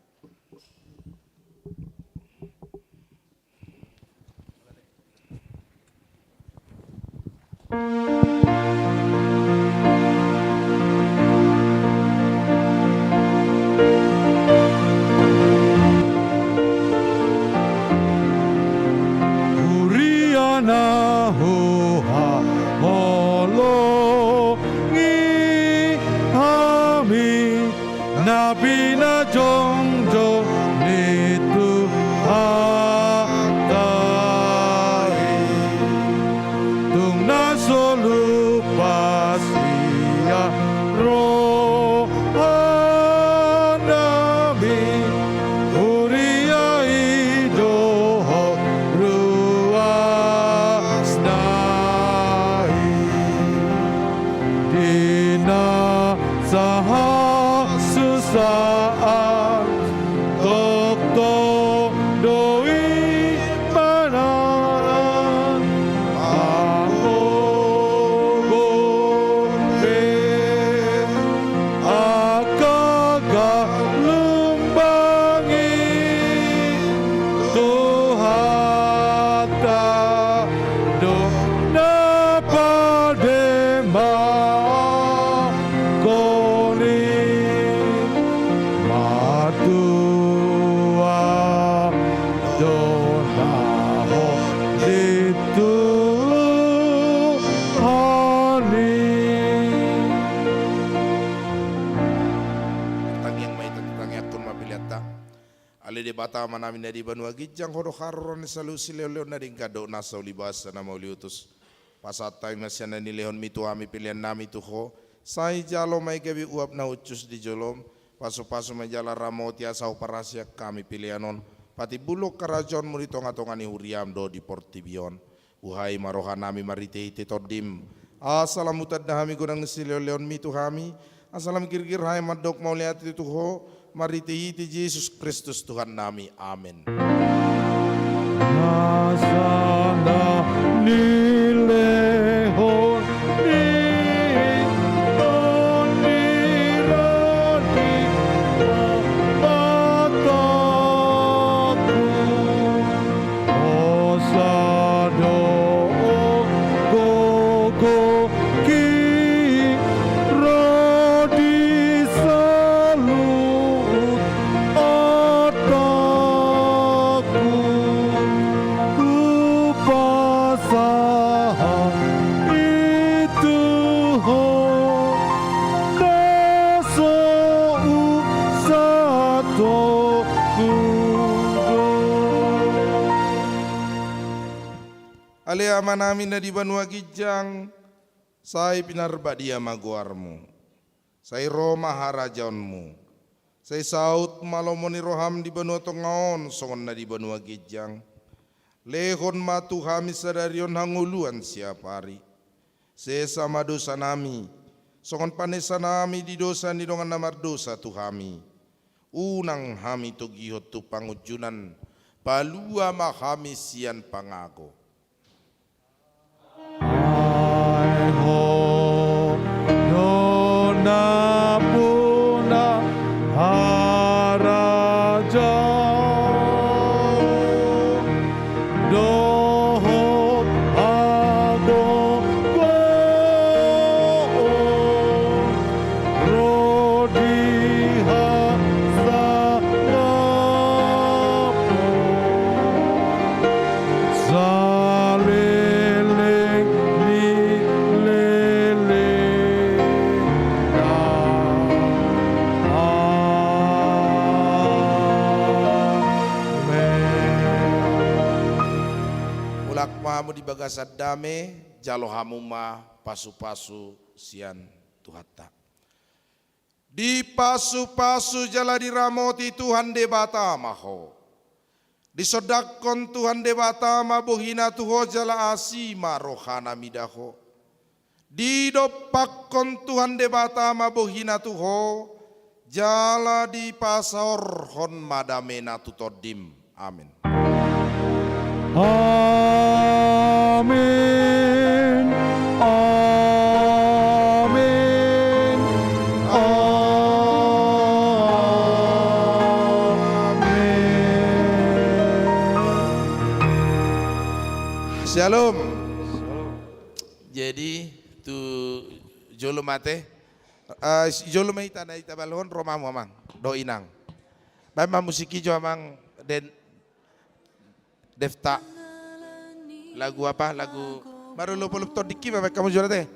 [SPEAKER 2] Huriana hoha holo ngi hami nabi na jongjo nitu hatai tung na solu pasia rohanami huria idoho ruasnai dina saha susaan tok doi manan ako gombe akaga lumbangi tuhata do napadema koni matua donaho itu hani
[SPEAKER 21] Tang yang mai tang yakun mapiliata ale de bata manami nadi banua gijang hodo haron salusi leo nadi gado nasau libasa na mauliutus pasata yang nasiana ni lehon mitu ami pilihan nami tuho sai jalo mai kebi uap na ucus di jolom pasu-pasu menjala ramoti asau parasia kami pilihanon pati buluk kerajon muri tonga-tongani huriam do di portibion uhai maroha nami marite ite todim assalamu tadahami gunang silio leon mitu hami assalam kirkir hai madok mau lihat itu ho marite ite Yesus Kristus Tuhan nami amin.
[SPEAKER 2] Nasana nilehon
[SPEAKER 21] Ale amanami na di banua gijang, sai pinarbadia maguarmu, sai Roma harajaonmu, sai saut malomoni roham di banua tongaon songon na di banua gijang, lehon matu hami sadarion hanguluan siap hari, sesama dosa nami, songon panesa nami di dosa ni dongan namar dosa tu hami, unang hami tu gihot tu pangujunan, palua mahami sian pangago.
[SPEAKER 2] Nona puna haraja dohot ago rodiha saleleng
[SPEAKER 21] Mahamu di bagasad dame, jalo hamuma pasu-pasu sian tuhata. Di pasu-pasu jala diramoti Tuhan debata maho. Disodakon Tuhan debata mabohina tuho jala asima rohana midaho. Didopakon Tuhan debata mabohina tuho jala di pasor hon madamena tutodim. Amin.
[SPEAKER 2] Amin. Amin.
[SPEAKER 21] Shalom. Jadi tu jolo mate jolo mahita na itabalhon Roma mo amang do inang. Bama musiki jo amang den defta lagu apa lagu baru lupa dikki bapak kamu juara teh.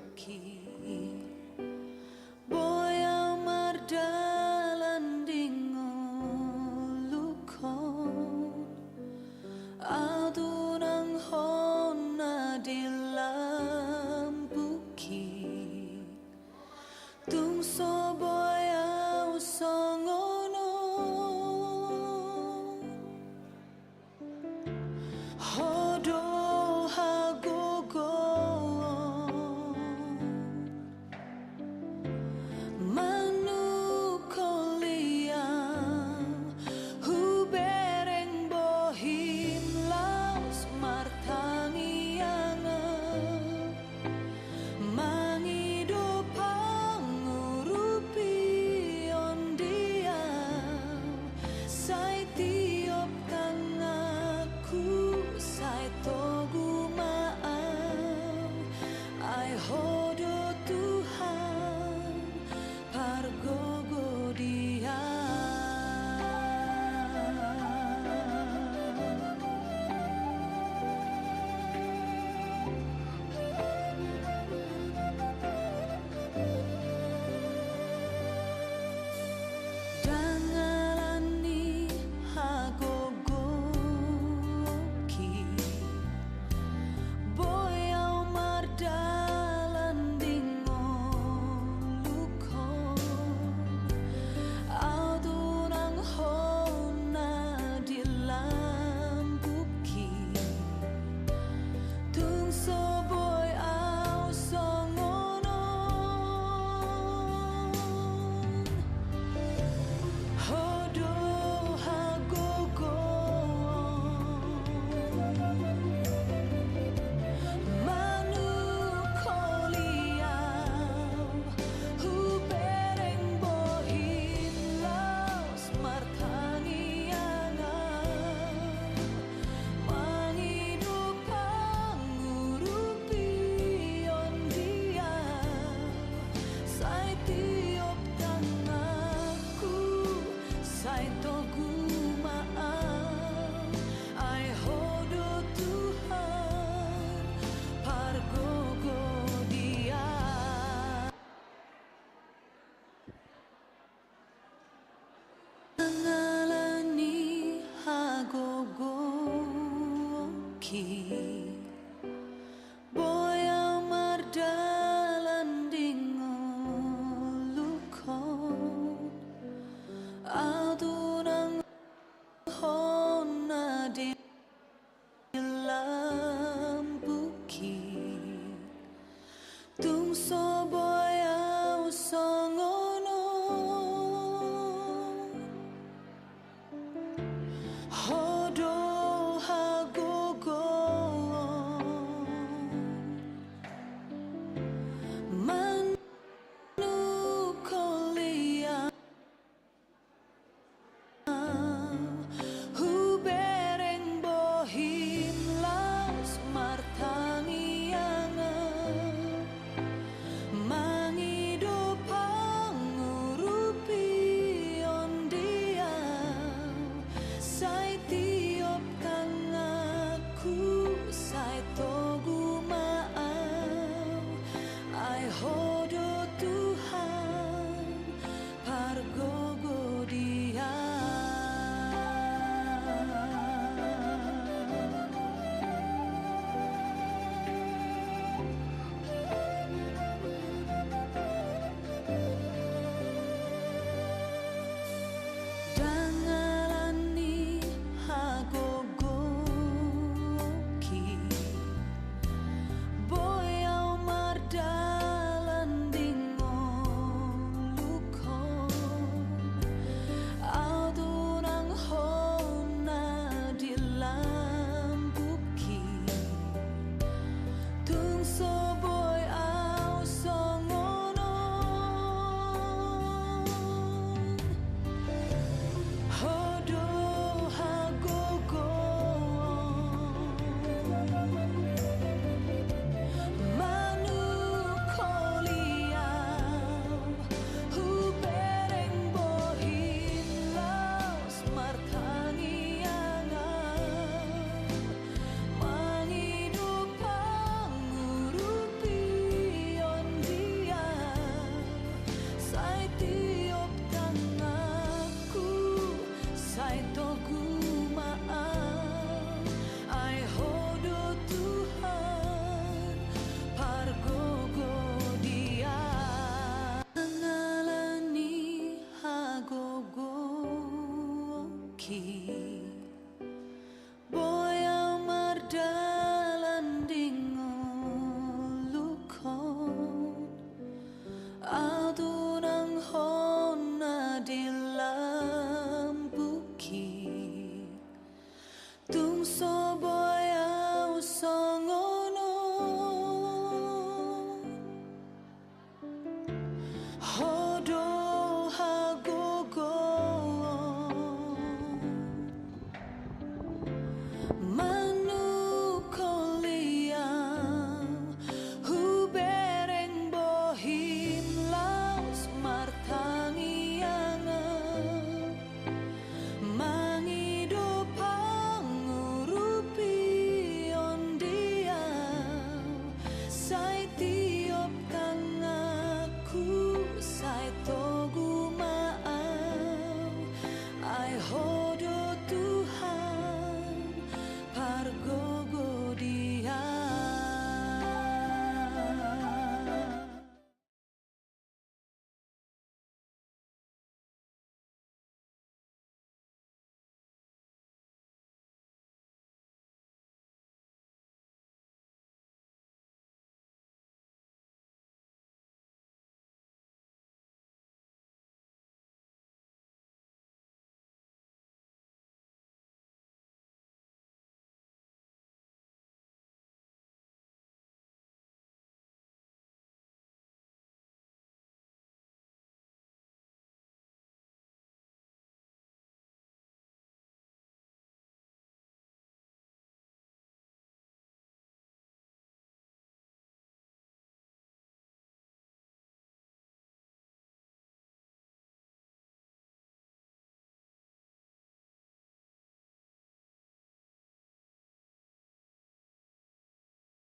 [SPEAKER 9] Ki